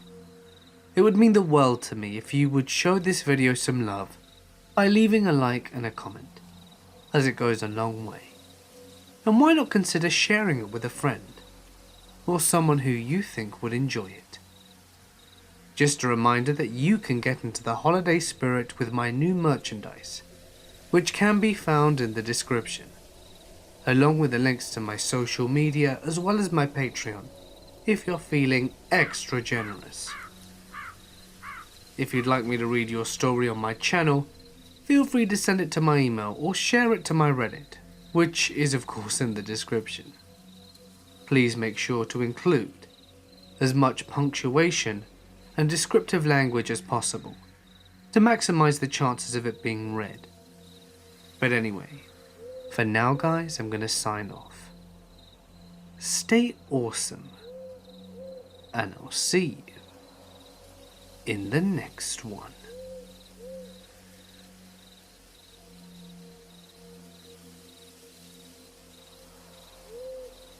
It would mean the world to me if you would show this video some love by leaving a like and a comment, as it goes a long way. And why not consider sharing it with a friend, or someone who you think would enjoy it. Just a reminder that you can get into the holiday spirit with my new merchandise, which can be found in the description, along with the links to my social media as well as my Patreon, if you're feeling extra generous. If you'd like me to read your story on my channel, feel free to send it to my email or share it to my Reddit, which is of course in the description. Please make sure to include as much punctuation and descriptive language as possible to maximize the chances of it being read. But anyway, for now guys, I'm gonna sign off. Stay awesome, and I'll see you in the next one.